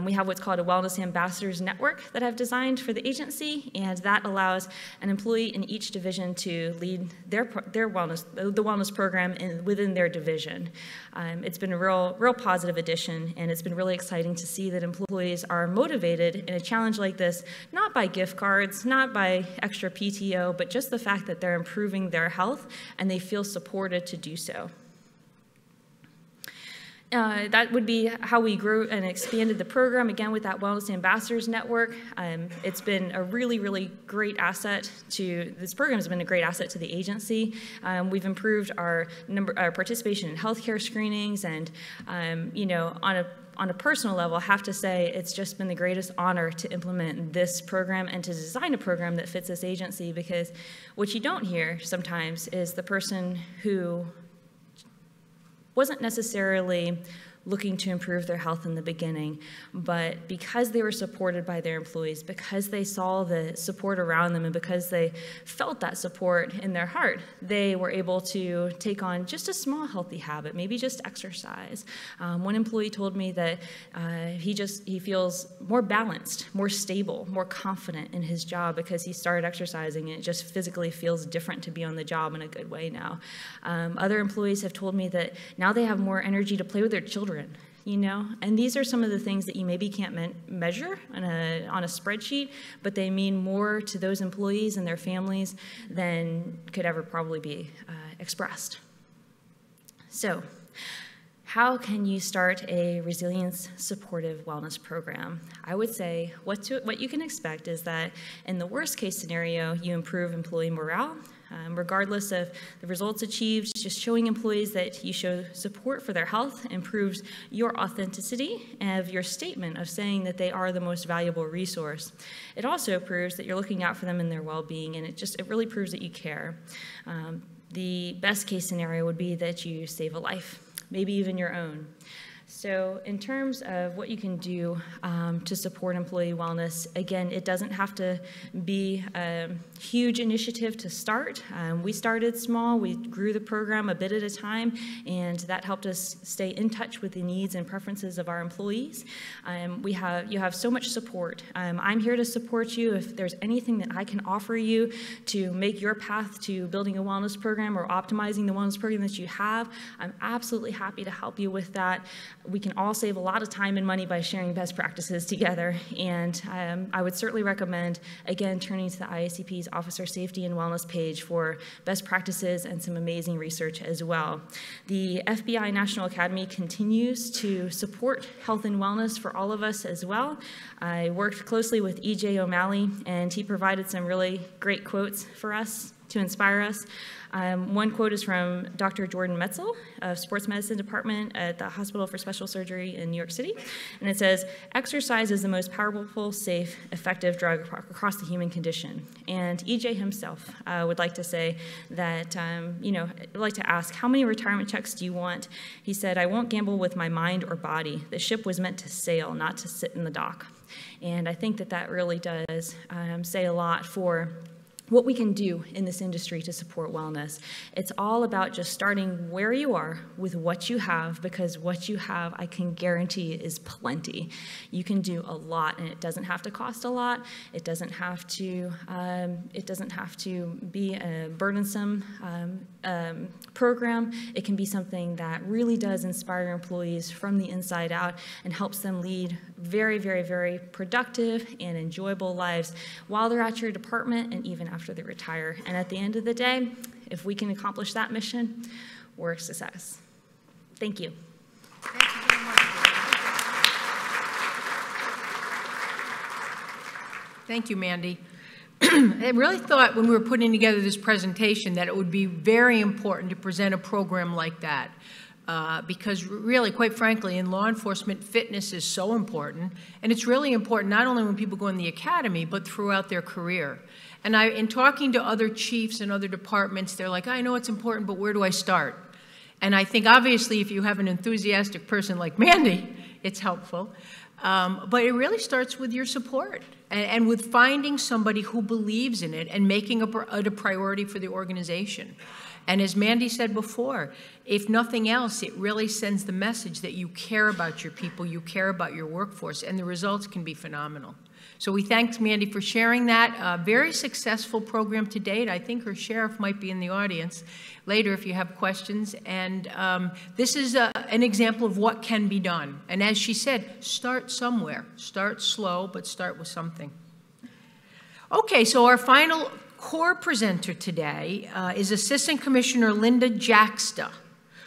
we have what's called a Wellness Ambassadors Network that I've designed for the agency, and that allows an employee in each division to lead the wellness program within their division. It's been a real positive addition, and it's been really exciting to see that employees are motivated in a challenge like this, not by gift cards, not by extra PTO, but just the fact that they're improving their health and they feel supported to do so. That would be how we grew and expanded the program, again, with that Wellness Ambassadors Network. It's been a really, really great asset this program has been a great asset to the agency. We've improved our participation in healthcare screenings, and, on a personal level, I have to say it's just been the greatest honor to implement this program and to design a program that fits this agency, because what you don't hear sometimes is the person who wasn't necessarily looking to improve their health in the beginning, but because they were supported by their employees, because they saw the support around them, and because they felt that support in their heart, they were able to take on just a small healthy habit, maybe just exercise. One employee told me that he feels more balanced, more stable, more confident in his job because he started exercising, and it just physically feels different to be on the job in a good way now. Other employees have told me that now they have more energy to play with their children. And these are some of the things that you maybe can't measure on a spreadsheet, but they mean more to those employees and their families than could ever probably be expressed. So, how can you start a resilience supportive wellness program? I would say what you can expect is that in the worst case scenario, you improve employee morale. Regardless of the results achieved, just showing employees that you show support for their health improves your authenticity of your statement of saying that they are the most valuable resource. It also proves that you're looking out for them and their well-being, and it really proves that you care. The best case scenario would be that you save a life, maybe even your own. So in terms of what you can do to support employee wellness, again, it doesn't have to be a huge initiative to start. We started small, we grew the program a bit at a time, and that helped us stay in touch with the needs and preferences of our employees. You have so much support. I'm here to support you. If there's anything that I can offer you to make your path to building a wellness program or optimizing the wellness program that you have, I'm absolutely happy to help you with that. We can all save a lot of time and money by sharing best practices together, and I would certainly recommend, again, turning to the IACP's Officer Safety and Wellness page for best practices and some amazing research as well. The FBI National Academy continues to support health and wellness for all of us as well. I worked closely with E.J. O'Malley, and he provided some really great quotes for us to inspire us. One quote is from Dr. Jordan Metzel of Sports Medicine Department at the Hospital for Special Surgery in New York City, and it says, "Exercise is the most powerful, safe, effective drug across the human condition." And EJ himself would like to say that, I'd like to ask, how many retirement checks do you want? He said, "I won't gamble with my mind or body. The ship was meant to sail, not to sit in the dock." And I think that that really does say a lot for what we can do in this industry to support wellness. It's all about just starting where you are with what you have, because what you have, I can guarantee, is plenty. You can do a lot, and it doesn't have to cost a lot. It doesn't have to be a burdensome program. It can be something that really does inspire employees from the inside out and helps them lead very, very, very productive and enjoyable lives while they're at your department and even after they retire. And at the end of the day, if we can accomplish that mission, we're a success. Thank you. Thank you very much. Thank you, Mandy. I really thought when we were putting together this presentation that it would be very important to present a program like that. Because really, quite frankly, in law enforcement, fitness is so important, and it's really important not only when people go in the academy, but throughout their career. And in talking to other chiefs and other departments, they're like, I know it's important, but where do I start? And I think, obviously, if you have an enthusiastic person like Mandy, it's helpful. But it really starts with your support and with finding somebody who believes in it and making it a priority for the organization. And as Mandy said before, if nothing else, it really sends the message that you care about your people, you care about your workforce, and the results can be phenomenal. So we thank Mandy for sharing that. Very successful program to date. I think her sheriff might be in the audience later if you have questions. And this is an example of what can be done. And as she said, start somewhere. Start slow, but start with something. Okay, so our final core presenter today is Assistant Commissioner Linda Jacksta,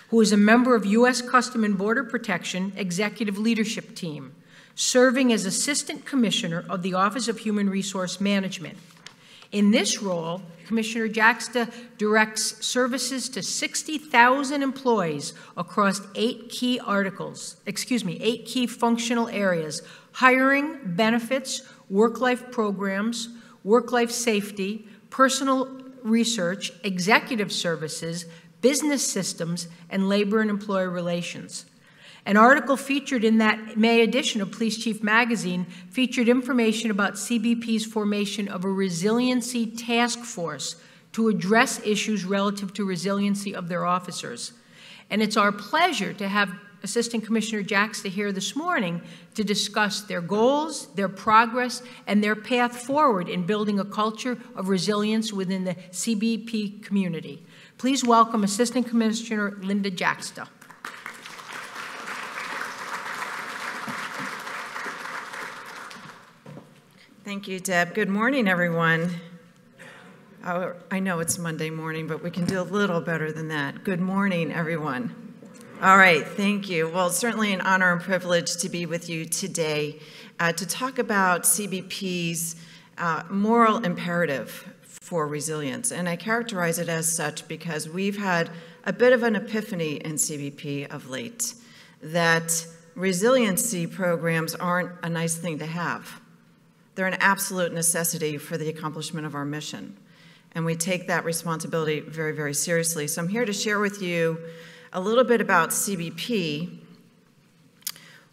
who is a member of U.S. Customs and Border Protection Executive Leadership Team, serving as Assistant Commissioner of the Office of Human Resource Management. In this role, Commissioner Jacksta directs services to 60,000 employees across 8 key functional areas: hiring, benefits, work-life programs, work-life safety, personal research, executive services, business systems, and labor and employer relations. An article featured in that May edition of Police Chief Magazine featured information about CBP's formation of a resiliency task force to address issues relative to resiliency of their officers. And it's our pleasure to have Assistant Commissioner Jacksta here this morning to discuss their goals, their progress, and their path forward in building a culture of resilience within the CBP community. Please welcome Assistant Commissioner Linda Jacksta. Thank you, Deb. Good morning, everyone. Oh, I know it's Monday morning, but we can do a little better than that. Good morning, everyone. All right, thank you. Well, it's certainly an honor and privilege to be with you today to talk about CBP's moral imperative for resilience. And I characterize it as such because we've had a bit of an epiphany in CBP of late that resiliency programs aren't a nice thing to have. They're an absolute necessity for the accomplishment of our mission. And we take that responsibility very, very seriously. So I'm here to share with you a little bit about CBP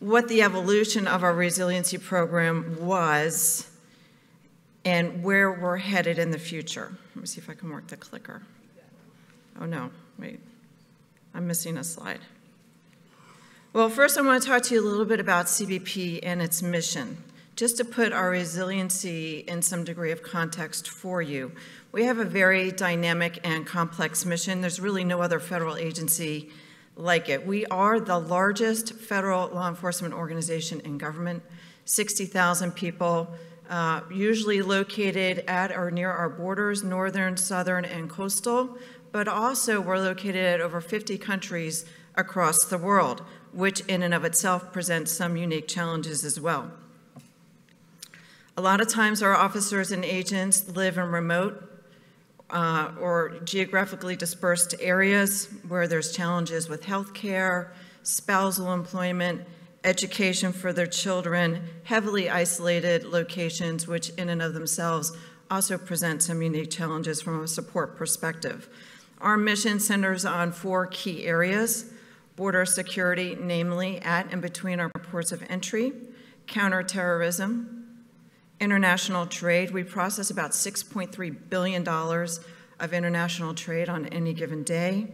what the evolution of our resiliency program was and where we're headed in the future. Let me see if I can work the clicker. Oh no, wait, I'm missing a slide. Well, first I want to talk to you a little bit about CBP and its mission, just to put our resiliency in some degree of context for you. We have a very dynamic and complex mission. There's really no other federal agency like it. We are the largest federal law enforcement organization in government, 60,000 people, usually located at or near our borders, northern, southern, and coastal, but also we're located at over 50 countries across the world, which in and of itself presents some unique challenges as well. A lot of times our officers and agents live in remote or geographically dispersed areas where there's challenges with health care, spousal employment, education for their children, heavily isolated locations, which in and of themselves also present some unique challenges from a support perspective. Our mission centers on 4 key areas: border security, namely at and between our ports of entry, counterterrorism, international trade. We process about $6.3 billion of international trade on any given day.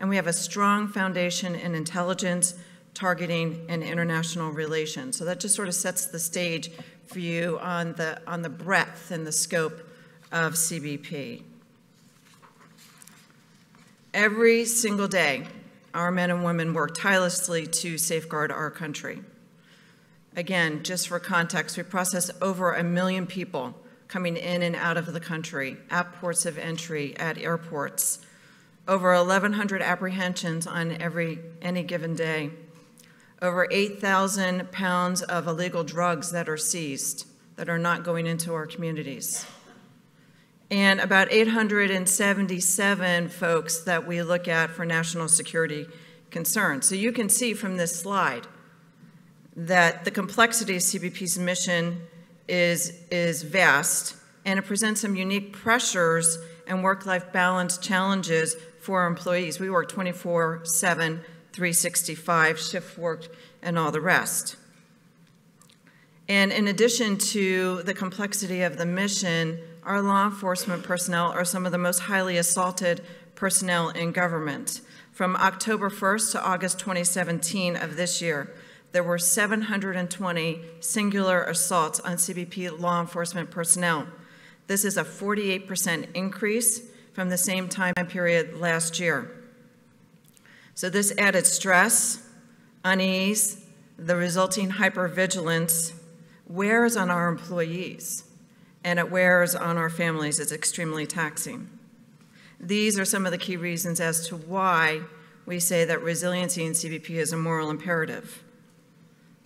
And we have a strong foundation in intelligence, targeting, and international relations. So that just sort of sets the stage for you on the breadth and the scope of CBP. Every single day, our men and women work tirelessly to safeguard our country. Again, just for context, we process over 1 million people coming in and out of the country, at ports of entry, at airports, over 1,100 apprehensions on any given day, over 8,000 pounds of illegal drugs that are seized, that are not going into our communities, and about 877 folks that we look at for national security concerns. So you can see from this slide that the complexity of CBP's mission is vast, and it presents some unique pressures and work-life balance challenges for our employees. We work 24/7, 365, shift work, and all the rest. And in addition to the complexity of the mission, our law enforcement personnel are some of the most highly assaulted personnel in government. From October 1st to August 2017 of this year, there were 720 singular assaults on CBP law enforcement personnel. This is a 48% increase from the same time period last year. So this added stress, unease, the resulting hypervigilance wears on our employees, and it wears on our families. It's extremely taxing. These are some of the key reasons as to why we say that resiliency in CBP is a moral imperative.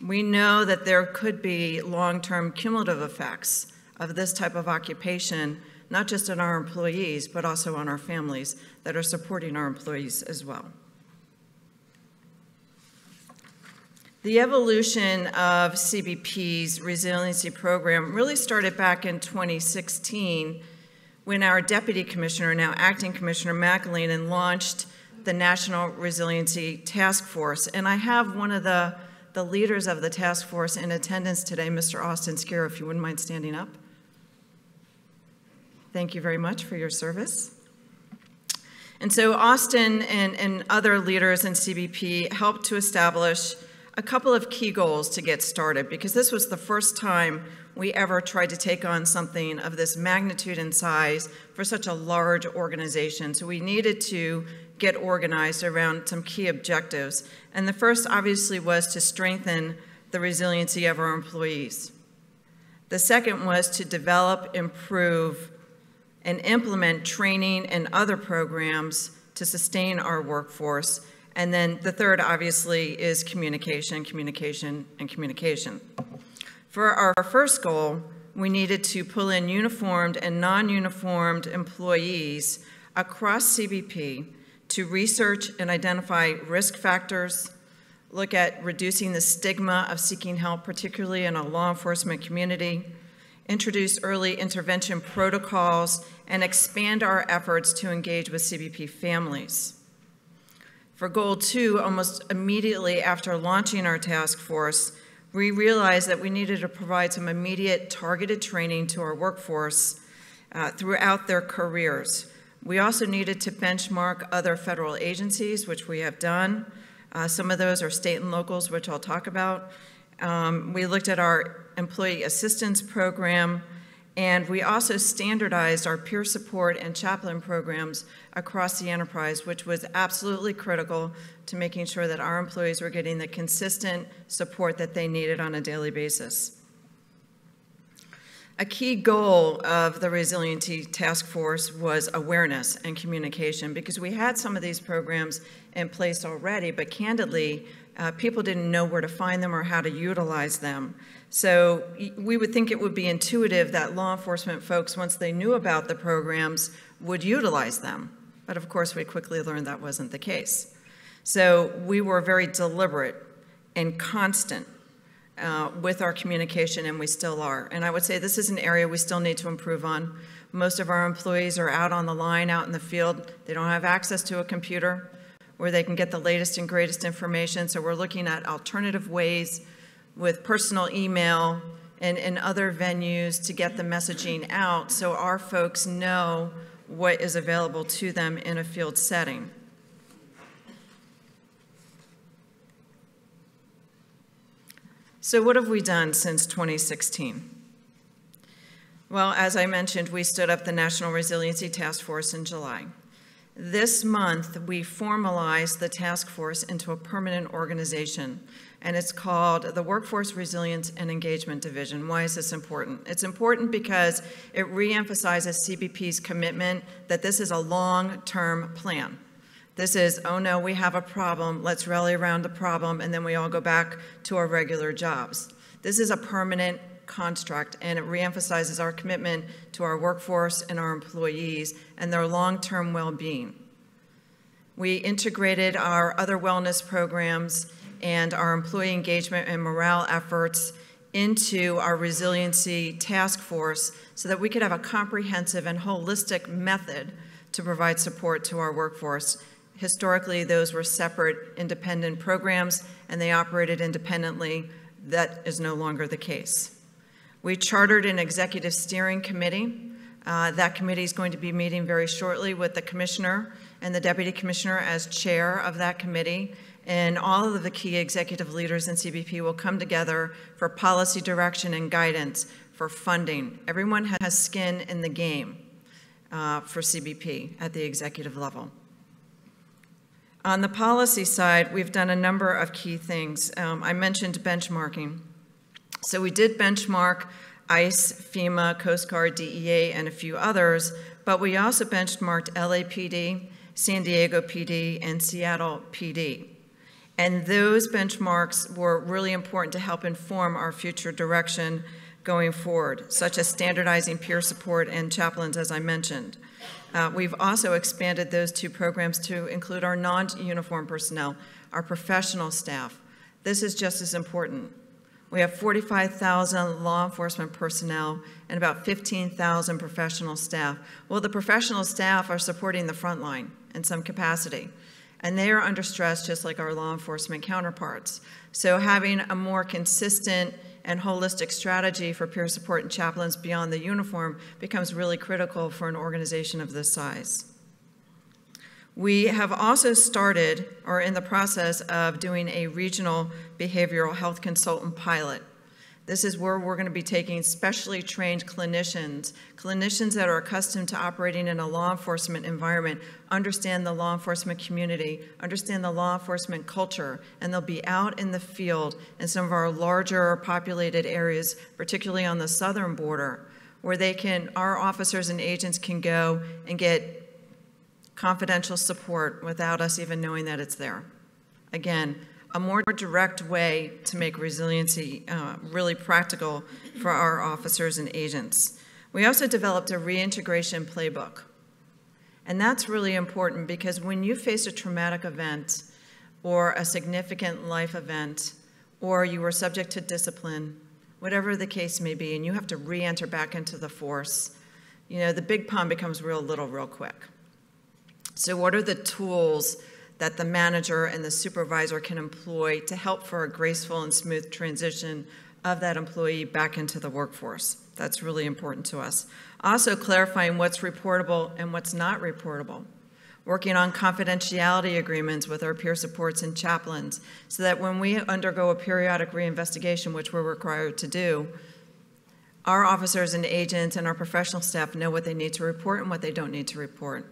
We know that there could be long-term cumulative effects of this type of occupation, not just on our employees, but also on our families that are supporting our employees as well. The evolution of CBP's resiliency program really started back in 2016 when our Deputy Commissioner, now Acting Commissioner McEleenan, launched the National Resiliency Task Force. And I have one of the leaders of the task force in attendance today, Mr. Austin Skero, if you wouldn't mind standing up. Thank you very much for your service. And so Austin and other leaders in CBP helped to establish a couple of key goals to get started, because this was the first time we ever tried to take on something of this magnitude and size for such a large organization. So we needed to get organized around some key objectives. And the first obviously was to strengthen the resiliency of our employees. The second was to develop, improve, and implement training and other programs to sustain our workforce. And then the third, obviously, is communication, communication, and communication. For our first goal, we needed to pull in uniformed and non-uniformed employees across CBP to research and identify risk factors, look at reducing the stigma of seeking help, particularly in a law enforcement community, introduce early intervention protocols, and expand our efforts to engage with CBP families. For goal 2, almost immediately after launching our task force, we realized that we needed to provide some immediate targeted training to our workforce throughout their careers. We also needed to benchmark other federal agencies, which we have done. Some of those are state and locals, which I'll talk about. We looked at our employee assistance program, and we also standardized our peer support and chaplain programs across the enterprise, which was absolutely critical to making sure that our employees were getting the consistent support that they needed on a daily basis. A key goal of the Resiliency Task Force was awareness and communication, because we had some of these programs in place already, but candidly, people didn't know where to find them or how to utilize them. So we would think it would be intuitive that law enforcement folks, once they knew about the programs, would utilize them. But of course, we quickly learned that wasn't the case. So we were very deliberate and constant with our communication, and we still are. And I would say this is an area we still need to improve on. Most of our employees are out on the line, out in the field. They don't have access to a computer where they can get the latest and greatest information. So we're looking at alternative ways with personal email and other venues to get the messaging out so our folks know what is available to them in a field setting. So what have we done since 2016? Well, as I mentioned, we stood up the National Resiliency Task Force in July. This month, we formalized the task force into a permanent organization, and it's called the Workforce Resilience and Engagement Division. Why is this important? It's important because it reemphasizes CBP's commitment that this is a long-term plan. This is, oh no, we have a problem, let's rally around the problem, and then we all go back to our regular jobs. This is a permanent construct, and it reemphasizes our commitment to our workforce and our employees and their long-term well-being. We integrated our other wellness programs and our employee engagement and morale efforts into our resiliency task force so that we could have a comprehensive and holistic method to provide support to our workforce. Historically, those were separate, independent programs, and they operated independently. That is no longer the case. We chartered an executive steering committee. That committee is going to be meeting very shortly with the commissioner and the deputy commissioner as chair of that committee. And all of the key executive leaders in CBP will come together for policy direction and guidance, for funding. Everyone has skin in the game for CBP at the executive level. On the policy side, we've done a number of key things. I mentioned benchmarking. So we did benchmark ICE, FEMA, Coast Guard, DEA, and a few others, but we also benchmarked LAPD, San Diego PD, and Seattle PD. And those benchmarks were really important to help inform our future direction going forward, such as standardizing peer support and chaplains, as I mentioned. We've also expanded those two programs to include our non-uniform personnel, our professional staff. This is just as important. We have 45,000 law enforcement personnel and about 15,000 professional staff. Well, the professional staff are supporting the front line in some capacity, and they are under stress just like our law enforcement counterparts. So having a more consistent and holistic strategy for peer support and chaplains beyond the uniform becomes really critical for an organization of this size. We have also started, or in the process of doing a regional behavioral health consultant pilot. This is where we're going to be taking specially trained clinicians that are accustomed to operating in a law enforcement environment, understand the law enforcement community, understand the law enforcement culture, and they'll be out in the field in some of our larger populated areas, particularly on the southern border, where our officers and agents can go and get confidential support without us even knowing that it's there. Again, a more direct way to make resiliency really practical for our officers and agents. We also developed a reintegration playbook. And that's really important because when you face a traumatic event or a significant life event, or you were subject to discipline, whatever the case may be, and you have to re-enter back into the force, the big pond becomes real little real quick. So what are the tools that the manager and the supervisor can employ to help for a graceful and smooth transition of that employee back into the workforce. That's really important to us. Also clarifying what's reportable and what's not reportable. Working on confidentiality agreements with our peer supports and chaplains so that when we undergo a periodic reinvestigation, which we're required to do, our officers and agents and our professional staff know what they need to report and what they don't need to report.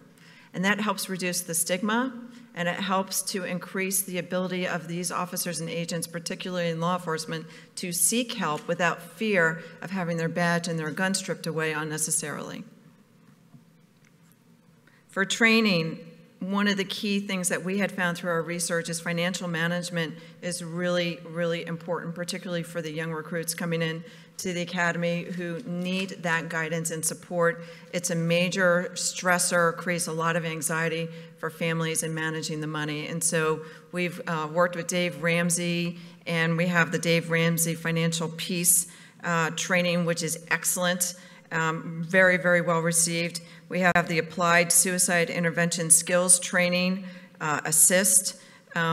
And that helps reduce the stigma, and it helps to increase the ability of these officers and agents, particularly in law enforcement, to seek help without fear of having their badge and their gun stripped away unnecessarily. For training, one of the key things that we had found through our research is financial management is really, really important, particularly for the young recruits coming in to the academy who need that guidance and support. It's a major stressor, creates a lot of anxiety for families in managing the money. And so we've worked with Dave Ramsey, and we have the Dave Ramsey Financial Peace training, which is excellent, very, very well received. We have the Applied Suicide Intervention Skills Training, ASSIST.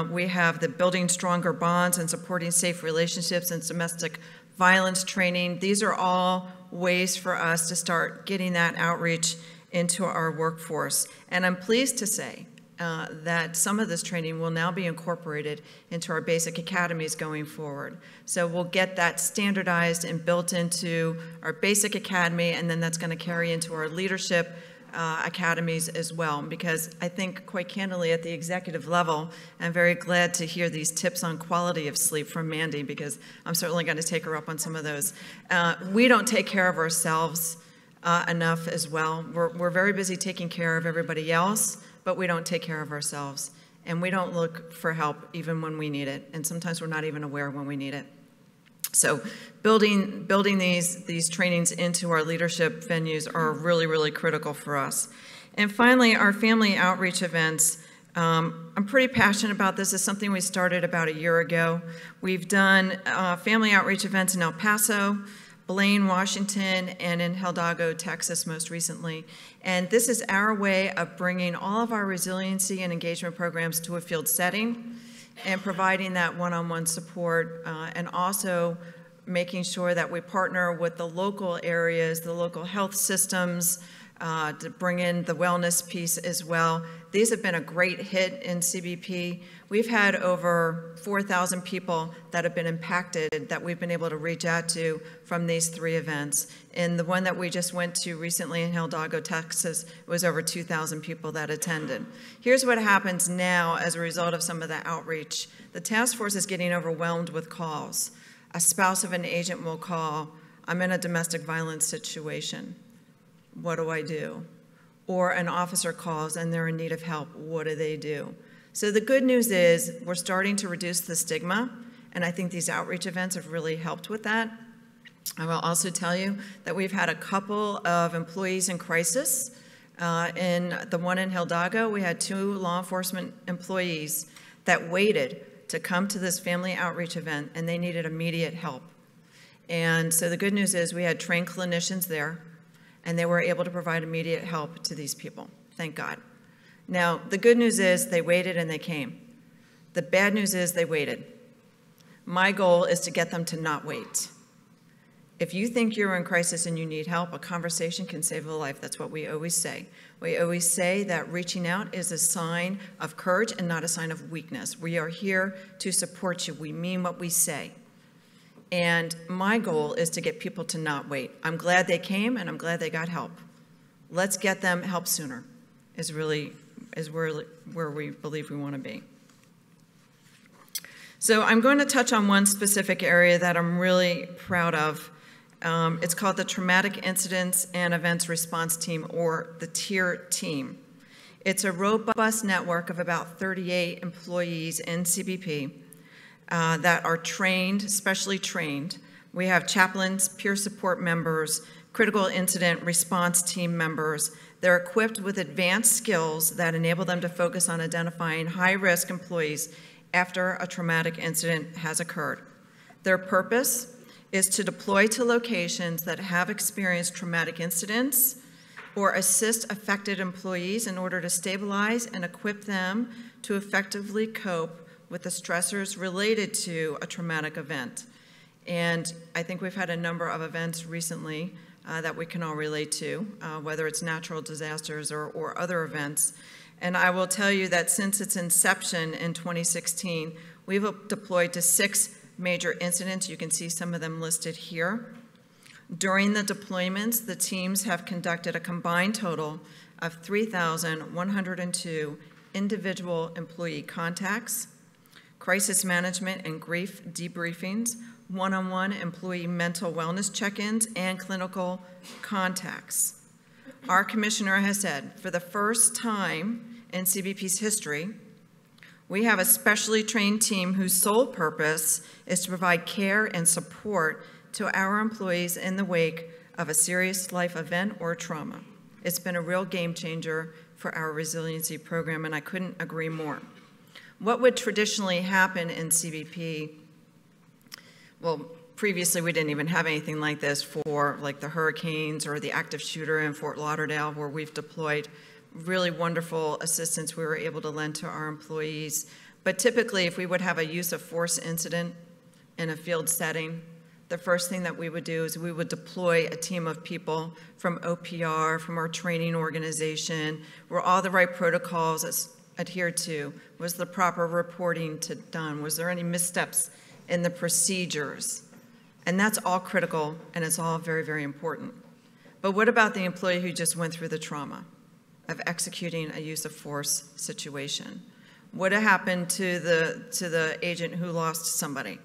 We have the Building Stronger Bonds and Supporting Safe Relationships and Domestic Violence Training. These are all ways for us to start getting that outreach into our workforce. And I'm pleased to say that some of this training will now be incorporated into our basic academies going forward. So we'll get that standardized and built into our basic academy, and then that's going to carry into our leadership academies as well, because I think, quite candidly, at the executive level, I'm very glad to hear these tips on quality of sleep from Mandy, because I'm certainly going to take her up on some of those. We don't take care of ourselves enough as well. We're very busy taking care of everybody else, but we don't take care of ourselves, and we don't look for help even when we need it, and sometimes we're not even aware when we need it. So building these trainings into our leadership venues are really, really critical for us. And finally, our family outreach events. I'm pretty passionate about this. It's something we started about a year ago. We've done family outreach events in El Paso, Blaine, Washington, and in Hidalgo, Texas most recently. And this is our way of bringing all of our resiliency and engagement programs to a field setting and providing that one-on-one support, and also making sure that we partner with the local areas, the local health systems, to bring in the wellness piece as well. These have been a great hit in CBP. We've had over 4,000 people that have been impacted that we've been able to reach out to from these 3 events. And the one that we just went to recently in Hidalgo, Texas, was over 2,000 people that attended. Here's what happens now as a result of some of the outreach. The task force is getting overwhelmed with calls. A spouse of an agent will call, "I'm in a domestic violence situation. What do I do?" Or an officer calls and they're in need of help. What do they do? So the good news is we're starting to reduce the stigma, and I think these outreach events have really helped with that. I will also tell you that we've had a couple of employees in crisis. In the one in Hidalgo, we had 2 law enforcement employees that waited to come to this family outreach event, and they needed immediate help. And so the good news is we had trained clinicians there, and they were able to provide immediate help to these people, thank God. Now, the good news is they waited and they came. The bad news is they waited. My goal is to get them to not wait. If you think you're in crisis and you need help, a conversation can save a life. That's what we always say. We always say that reaching out is a sign of courage and not a sign of weakness. We are here to support you. We mean what we say. And my goal is to get people to not wait. I'm glad they came, and I'm glad they got help. Let's get them help sooner is where we believe we want to be. So I'm going to touch on one specific area that I'm really proud of. It's called the Traumatic Incidents and Events Response Team, or the TIER team. It's a robust network of about 38 employees in CBP that are trained, specially trained. We have chaplains, peer support members, critical incident response team members. They're equipped with advanced skills that enable them to focus on identifying high-risk employees after a traumatic incident has occurred. Their purpose is to deploy to locations that have experienced traumatic incidents or assist affected employees in order to stabilize and equip them to effectively cope with the stressors related to a traumatic event. And I think we've had a number of events recently that we can all relate to, whether it's natural disasters or other events. And I will tell you that since its inception in 2016, we've deployed to 6 major incidents. You can see some of them listed here. During the deployments, the teams have conducted a combined total of 3,102 individual employee contacts, crisis management and grief debriefings, one-on-one employee mental wellness check-ins, and clinical contacts. Our commissioner has said, for the first time in CBP's history, we have a specially trained team whose sole purpose is to provide care and support to our employees in the wake of a serious life event or trauma. It's been a real game changer for our resiliency program, and I couldn't agree more. What would traditionally happen in CBP? Well, previously we didn't even have anything like this for like the hurricanes or the active shooter in Fort Lauderdale, where we've deployed really wonderful assistance we were able to lend to our employees. But typically, if we would have a use of force incident in a field setting, the first thing that we would do is we would deploy a team of people from OPR, from our training organization, where all the right protocols adhered to. Was the proper reporting done? Was there any missteps in the procedures? And that's all critical, and it's all very, very important. But what about the employee who just went through the trauma of executing a use of force situation? What happened to the agent who lost somebody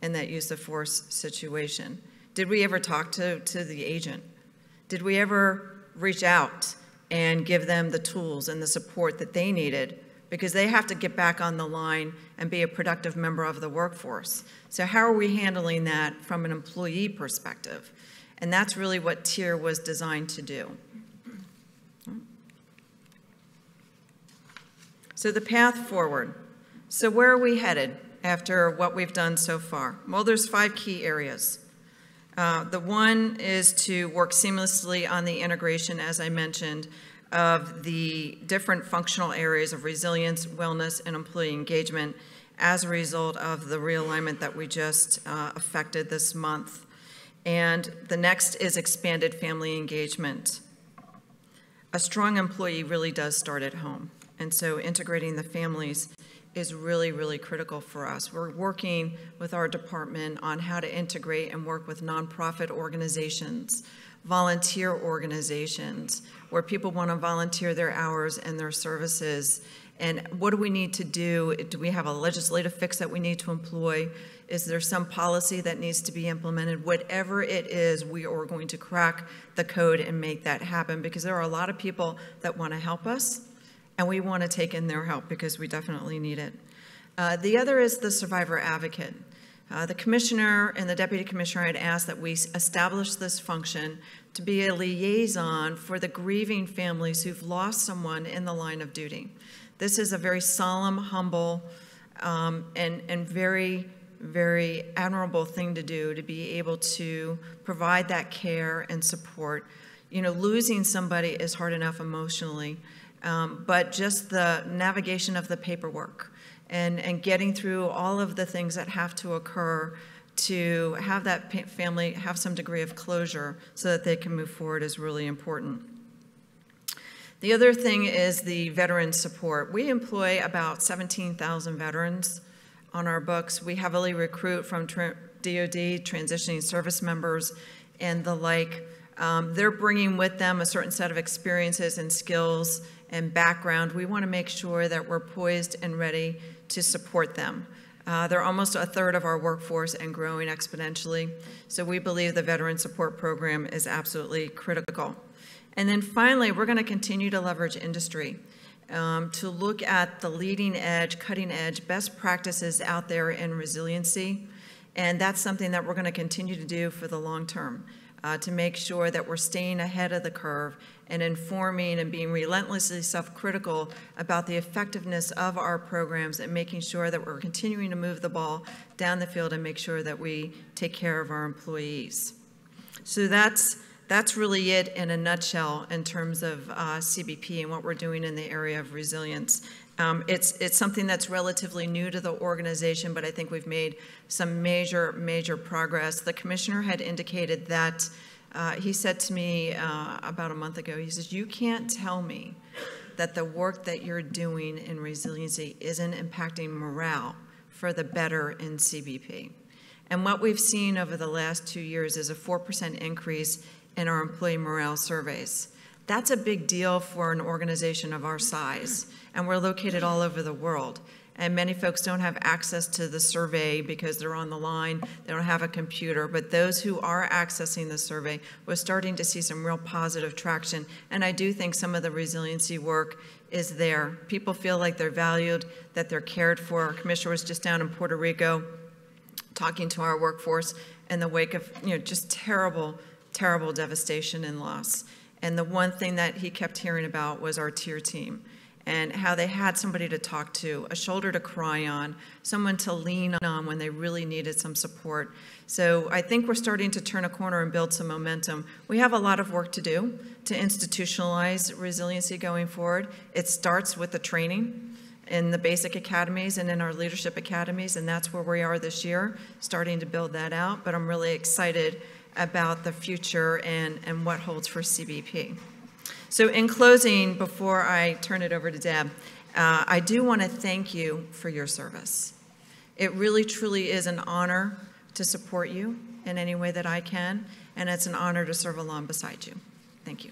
in that use of force situation? Did we ever talk to the agent? Did we ever reach out and give them the tools and the support that they needed? Because they have to get back on the line and be a productive member of the workforce. So how are we handling that from an employee perspective? And that's really what TIER was designed to do. So the path forward. So where are we headed after what we've done so far? Well, there's 5 key areas. The one is to work seamlessly on the integration, as I mentioned, of the different functional areas of resilience, wellness, and employee engagement as a result of the realignment that we just effected this month. And the next is expanded family engagement. A strong employee really does start at home. And so integrating the families is really, really critical for us. We're working with our department on how to integrate and work with nonprofit organizations, volunteer organizations, where people want to volunteer their hours and their services. And what do we need to do? Do we have a legislative fix that we need to employ? Is there some policy that needs to be implemented? Whatever it is, we are going to crack the code and make that happen, because there are a lot of people that want to help us, and we want to take in their help because we definitely need it. The other is the survivor advocate. The commissioner and the deputy commissioner had asked that we establish this function to be a liaison for the grieving families who've lost someone in the line of duty. This is a very solemn, humble, and very, very admirable thing to do, to be able to provide that care and support. You know, losing somebody is hard enough emotionally, but just the navigation of the paperwork and getting through all of the things that have to occur to have that family have some degree of closure so that they can move forward is really important. The other thing is the veteran support. We employ about 17,000 veterans on our books. We heavily recruit from DOD, transitioning service members, and the like. They're bringing with them a certain set of experiences and skills and background. We want to make sure that we're poised and ready to support them. They're almost a third of our workforce and growing exponentially. So we believe the Veteran Support Program is absolutely critical. And then finally, we're going to continue to leverage industry to look at the leading edge, cutting edge, best practices out there in resiliency. And that's something that we're going to continue to do for the long term, to make sure that we're staying ahead of the curve and informing and being relentlessly self-critical about the effectiveness of our programs and making sure that we're continuing to move the ball down the field and make sure that we take care of our employees. So that's really it in a nutshell in terms of CBP and what we're doing in the area of resilience. It's something that's relatively new to the organization, but I think we've made some major progress. The commissioner had indicated that, he said to me about a month ago, he says, you can't tell me that the work that you're doing in resiliency isn't impacting morale for the better in CBP. And what we've seen over the last 2 years is a 4% increase in our employee morale surveys. That's a big deal for an organization of our size, and we're located all over the world. And many folks don't have access to the survey because they're on the line, they don't have a computer, but those who are accessing the survey, we're starting to see some real positive traction. And I do think some of the resiliency work is there. People feel like they're valued, that they're cared for. Our commissioner was just down in Puerto Rico talking to our workforce in the wake of just terrible devastation and loss. And the one thing that he kept hearing about was our tier team and how they had somebody to talk to, a shoulder to cry on, someone to lean on when they really needed some support. So I think we're starting to turn a corner and build some momentum. We have a lot of work to do to institutionalize resiliency going forward. It starts with the training in the basic academies and in our leadership academies, and that's where we are this year, starting to build that out. But I'm really excited about the future and what holds for CBP. So in closing, before I turn it over to Deb, I do want to thank you for your service. It really, truly is an honor to support you in any way that I can, and it's an honor to serve along beside you. Thank you.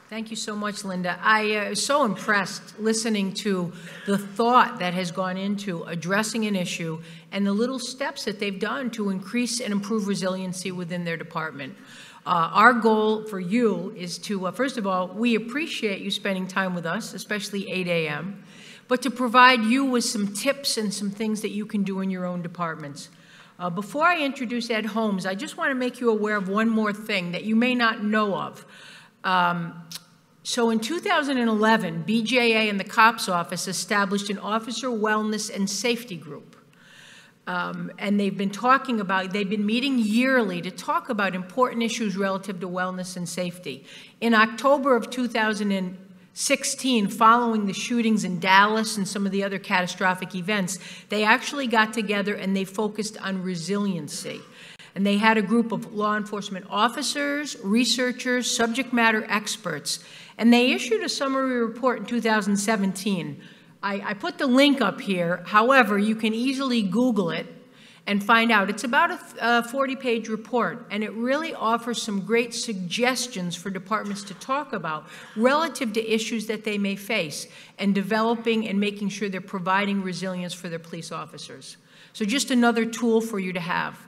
Thank you so much, Linda. I was so impressed listening to the thought that has gone into addressing an issue and the little steps that they've done to increase and improve resiliency within their department. Our goal for you is to, first of all, we appreciate you spending time with us, especially 8 a.m., but to provide you with some tips and some things that you can do in your own departments. Before I introduce Ed Holmes, I just want to make you aware of one more thing that you may not know of. So in 2011, BJA and the COPS office established an officer wellness and safety group. And they've been meeting yearly to talk about important issues relative to wellness and safety. In October of 2016, following the shootings in Dallas and some of the other catastrophic events, they actually got together and they focused on resiliency. And they had a group of law enforcement officers, researchers, subject matter experts, and they issued a summary report in 2017. I put the link up here. However, you can easily Google it and find out. It's about a 40-page report, and it really offers some great suggestions for departments to talk about relative to issues that they may face and developing and making sure they're providing resilience for their police officers. So just another tool for you to have.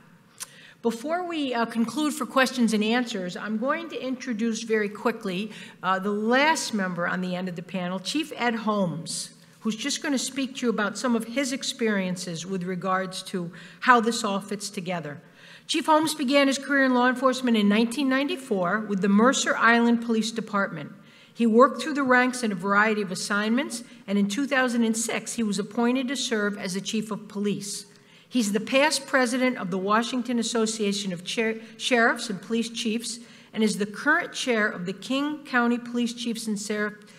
Before we conclude for questions and answers, I'm going to introduce very quickly the last member on the end of the panel, Chief Ed Holmes, who's just going to speak to you about some of his experiences with regards to how this all fits together. Chief Holmes began his career in law enforcement in 1994 with the Mercer Island Police Department. He worked through the ranks in a variety of assignments, and in 2006, he was appointed to serve as the Chief of Police. He's the past president of the Washington Association of Sheriffs and Police Chiefs and is the current chair of the King County Police Chiefs and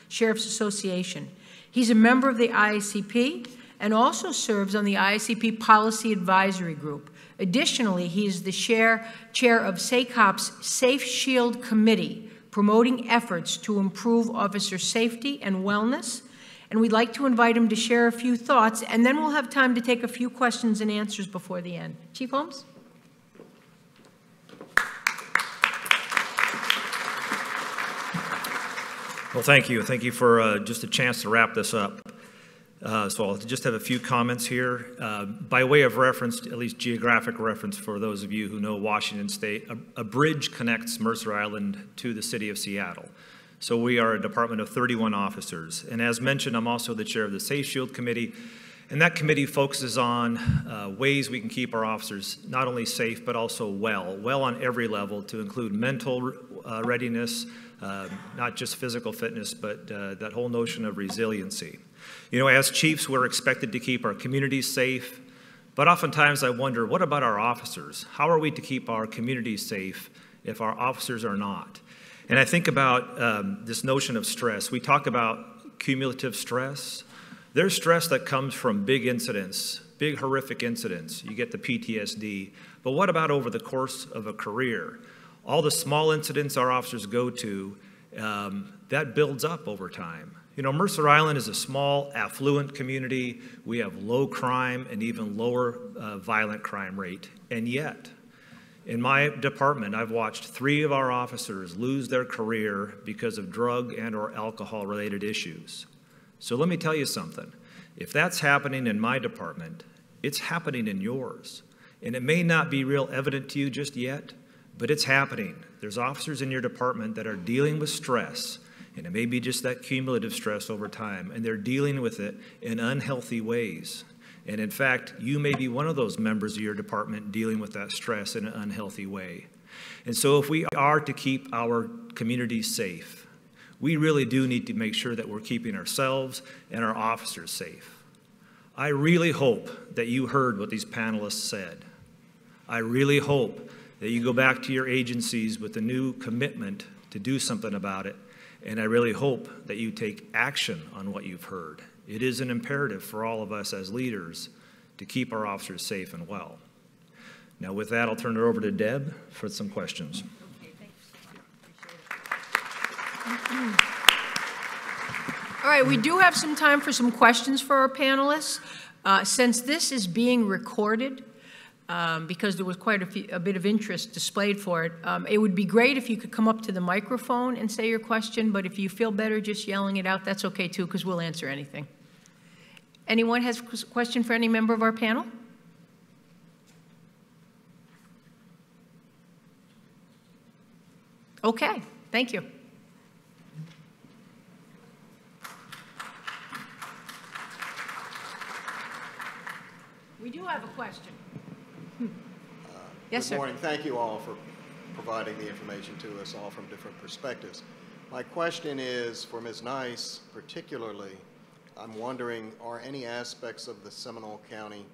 Sheriffs Association. He's a member of the IACP and also serves on the IACP Policy Advisory Group. Additionally, he is the chair of SACOP's Safe Shield Committee, promoting efforts to improve officer safety and wellness. And we'd like to invite him to share a few thoughts, and then we'll have time to take a few questions and answers before the end. Chief Holmes? Well, thank you. Thank you for just a chance to wrap this up. So I'll just have a few comments here. By way of reference, at least geographic reference for those of you who know Washington State, a bridge connects Mercer Island to the city of Seattle. So we are a department of 31 officers. And as mentioned, I'm also the chair of the Safe Shield Committee. And that committee focuses on ways we can keep our officers not only safe, but also well on every level, to include mental readiness, not just physical fitness, but that whole notion of resiliency. You know, as chiefs, we're expected to keep our communities safe, but oftentimes I wonder, what about our officers? How are we to keep our communities safe if our officers are not. And I think about this notion of stress. We talk about cumulative stress. There's stress that comes from big incidents, big horrific incidents. You get the PTSD. But what about over the course of a career? All the small incidents our officers go to, that builds up over time. You know, Mercer Island is a small, affluent community. We have low crime and even lower violent crime rate. And yet, in my department, I've watched 3 of our officers lose their career because of drug and or alcohol-related issues. So let me tell you something. If that's happening in my department, it's happening in yours. And it may not be real evident to you just yet, but it's happening. There's officers in your department that are dealing with stress, and it may be just that cumulative stress over time, and they're dealing with it in unhealthy ways. And in fact, you may be one of those members of your department dealing with that stress in an unhealthy way. And so if we are to keep our community safe, we really do need to make sure that we're keeping ourselves and our officers safe. I really hope that you heard what these panelists said. I really hope that you go back to your agencies with a new commitment to do something about it. And I really hope that you take action on what you've heard. It is an imperative for all of us as leaders to keep our officers safe and well. Now with that, I'll turn it over to Deb for some questions. Okay, thanks. All right, we do have some time for some questions for our panelists. Since this is being recorded, because there was quite a bit of interest displayed for it. It would be great if you could come up to the microphone and say your question, but if you feel better just yelling it out, that's okay too, because we'll answer anything. Anyone has a question for any member of our panel? Okay, thank you. We do have a question. Yes, sir. Good morning. Thank you all for providing the information to us all from different perspectives. My question is for Ms. Nice, particularly, I'm wondering, are any aspects of the Seminole County,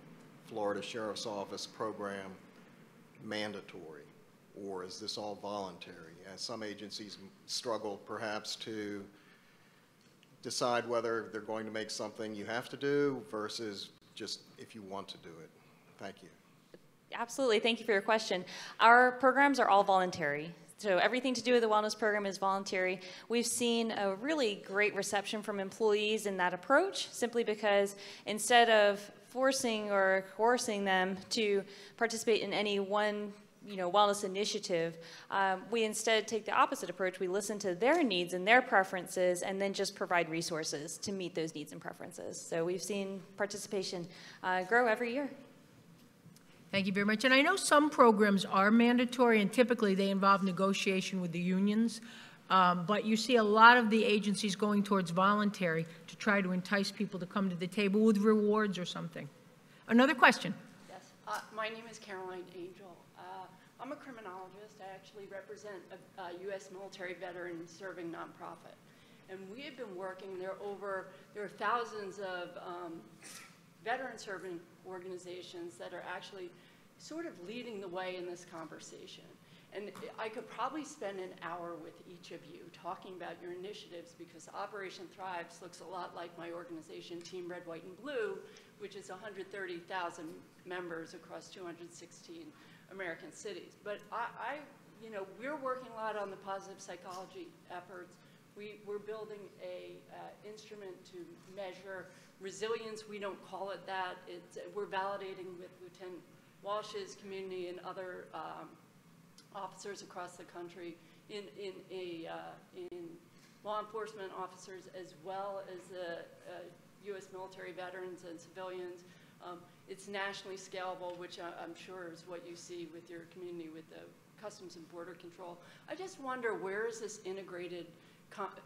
Florida Sheriff's Office program mandatory, or is this all voluntary? As some agencies struggle perhaps to decide whether they're going to make something you have to do versus just if you want to do it. Thank you. Absolutely. Thank you for your question. Our programs are all voluntary. So everything to do with the wellness program is voluntary. We've seen a really great reception from employees in that approach, simply because instead of forcing or coercing them to participate in any one wellness initiative, we instead take the opposite approach. We listen to their needs and their preferences and then just provide resources to meet those needs and preferences. So we've seen participation grow every year. Thank you very much. And I know some programs are mandatory, and typically they involve negotiation with the unions, but you see a lot of the agencies going towards voluntary to try to entice people to come to the table with rewards or something. Another question? Yes. My name is Caroline Angel. I'm a criminologist. I actually represent a U.S. military veteran serving nonprofit. And we have been working, there are thousands of veteran serving organizations that are actually sort of leading the way in this conversation. And I could probably spend an hour with each of you talking about your initiatives, because Operation Thrives looks a lot like my organization, Team Red, White, and Blue, which is 130,000 members across 216 American cities. But we're working a lot on the positive psychology efforts. We're building a instrument to measure resilience. We don't call it that. We're validating with Lieutenant Walsh's community and other officers across the country in law enforcement officers, as well as U.S. military veterans and civilians. It's nationally scalable, which I'm sure is what you see with your community with the Customs and Border Control. I just wonder, where is this integrated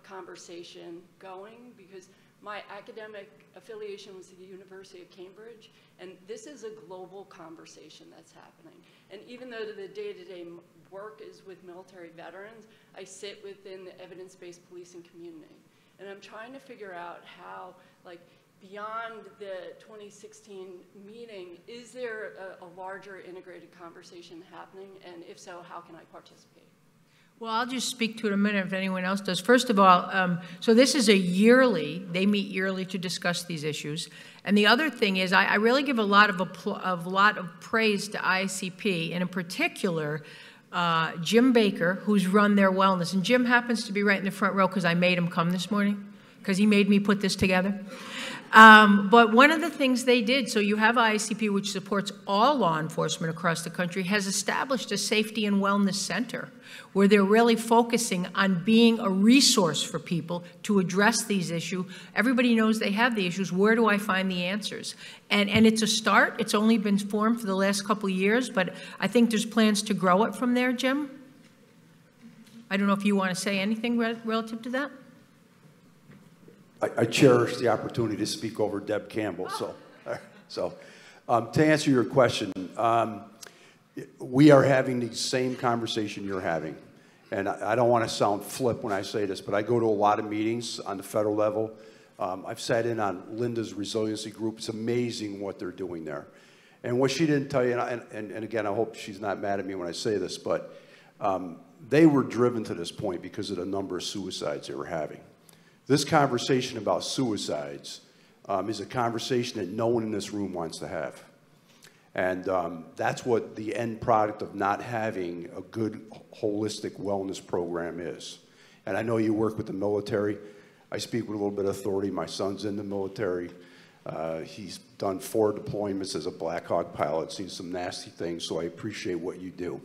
conversation going? Because my academic affiliation was the University of Cambridge, and this is a global conversation that's happening. And even though the day-to-day work is with military veterans, I sit within the evidence-based policing community. And I'm trying to figure out how, beyond the 2016 meeting, is there a larger integrated conversation happening? And if so, how can I participate? Well, I'll just speak to it a minute if anyone else does. First of all, so this is a yearly, they meet yearly to discuss these issues. And the other thing is I really give a lot of praise to ICP, and in particular, Jim Baker, who's run their wellness. And Jim happens to be right in the front row because I made him come this morning, because he made me put this together. But one of the things they did, so you have ICP, which supports all law enforcement across the country, has established a safety and wellness center where they're really focusing on being a resource for people to address these issues. Everybody knows they have the issues. Where do I find the answers? And it's a start. It's only been formed for the last couple of years, but I think there's plans to grow it from there, Jim. I don't know if you want to say anything relative to that. I cherish the opportunity to speak over Deb Campbell. So to answer your question, we are having the same conversation you're having. And I don't want to sound flip when I say this, but I go to a lot of meetings on the federal level. I've sat in on Linda's Resiliency group. It's amazing what they're doing there. And what she didn't tell you, and again, I hope she's not mad at me when I say this, but they were driven to this point because of the number of suicides they were having. This conversation about suicides is a conversation that no one in this room wants to have. And that's what the end product of not having a good holistic wellness program is. And I know you work with the military. I speak with a little bit of authority. My son's in the military. He's done 4 deployments as a Black Hawk pilot, seen some nasty things, so I appreciate what you do.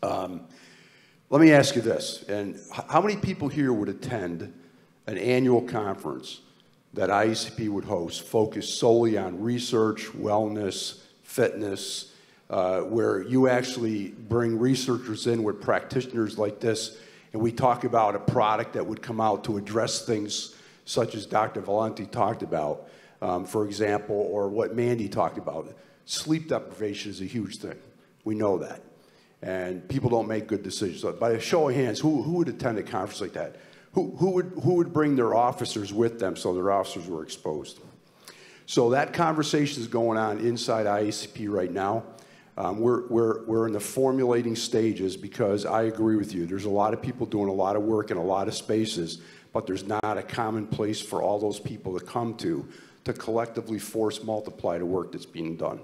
Let me ask you this, and how many people here would attend an annual conference that IACP would host focused solely on research, wellness, fitness, where you actually bring researchers in with practitioners like this, and we talk about a product that would come out to address things such as Dr. Valenti talked about, for example, or what Mandy talked about. Sleep deprivation is a huge thing. We know that. And people don't make good decisions. So by a show of hands, who would attend a conference like that? Who would bring their officers with them so their officers were exposed? So that conversation is going on inside IACP right now. We're in the formulating stages because I agree with you. There's a lot of people doing a lot of work in a lot of spaces, but there's not a common place for all those people to come to collectively force multiply the work that's being done.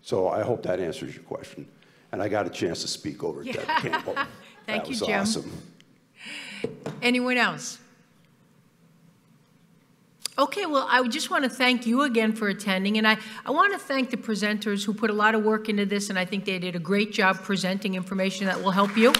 So I hope that answers your question. And I got a chance to speak over Deb Campbell. Thank you, Jim. That was awesome. Anyone else? Okay, well, I just want to thank you again for attending, and I want to thank the presenters who put a lot of work into this, and I think they did a great job presenting information that will help you.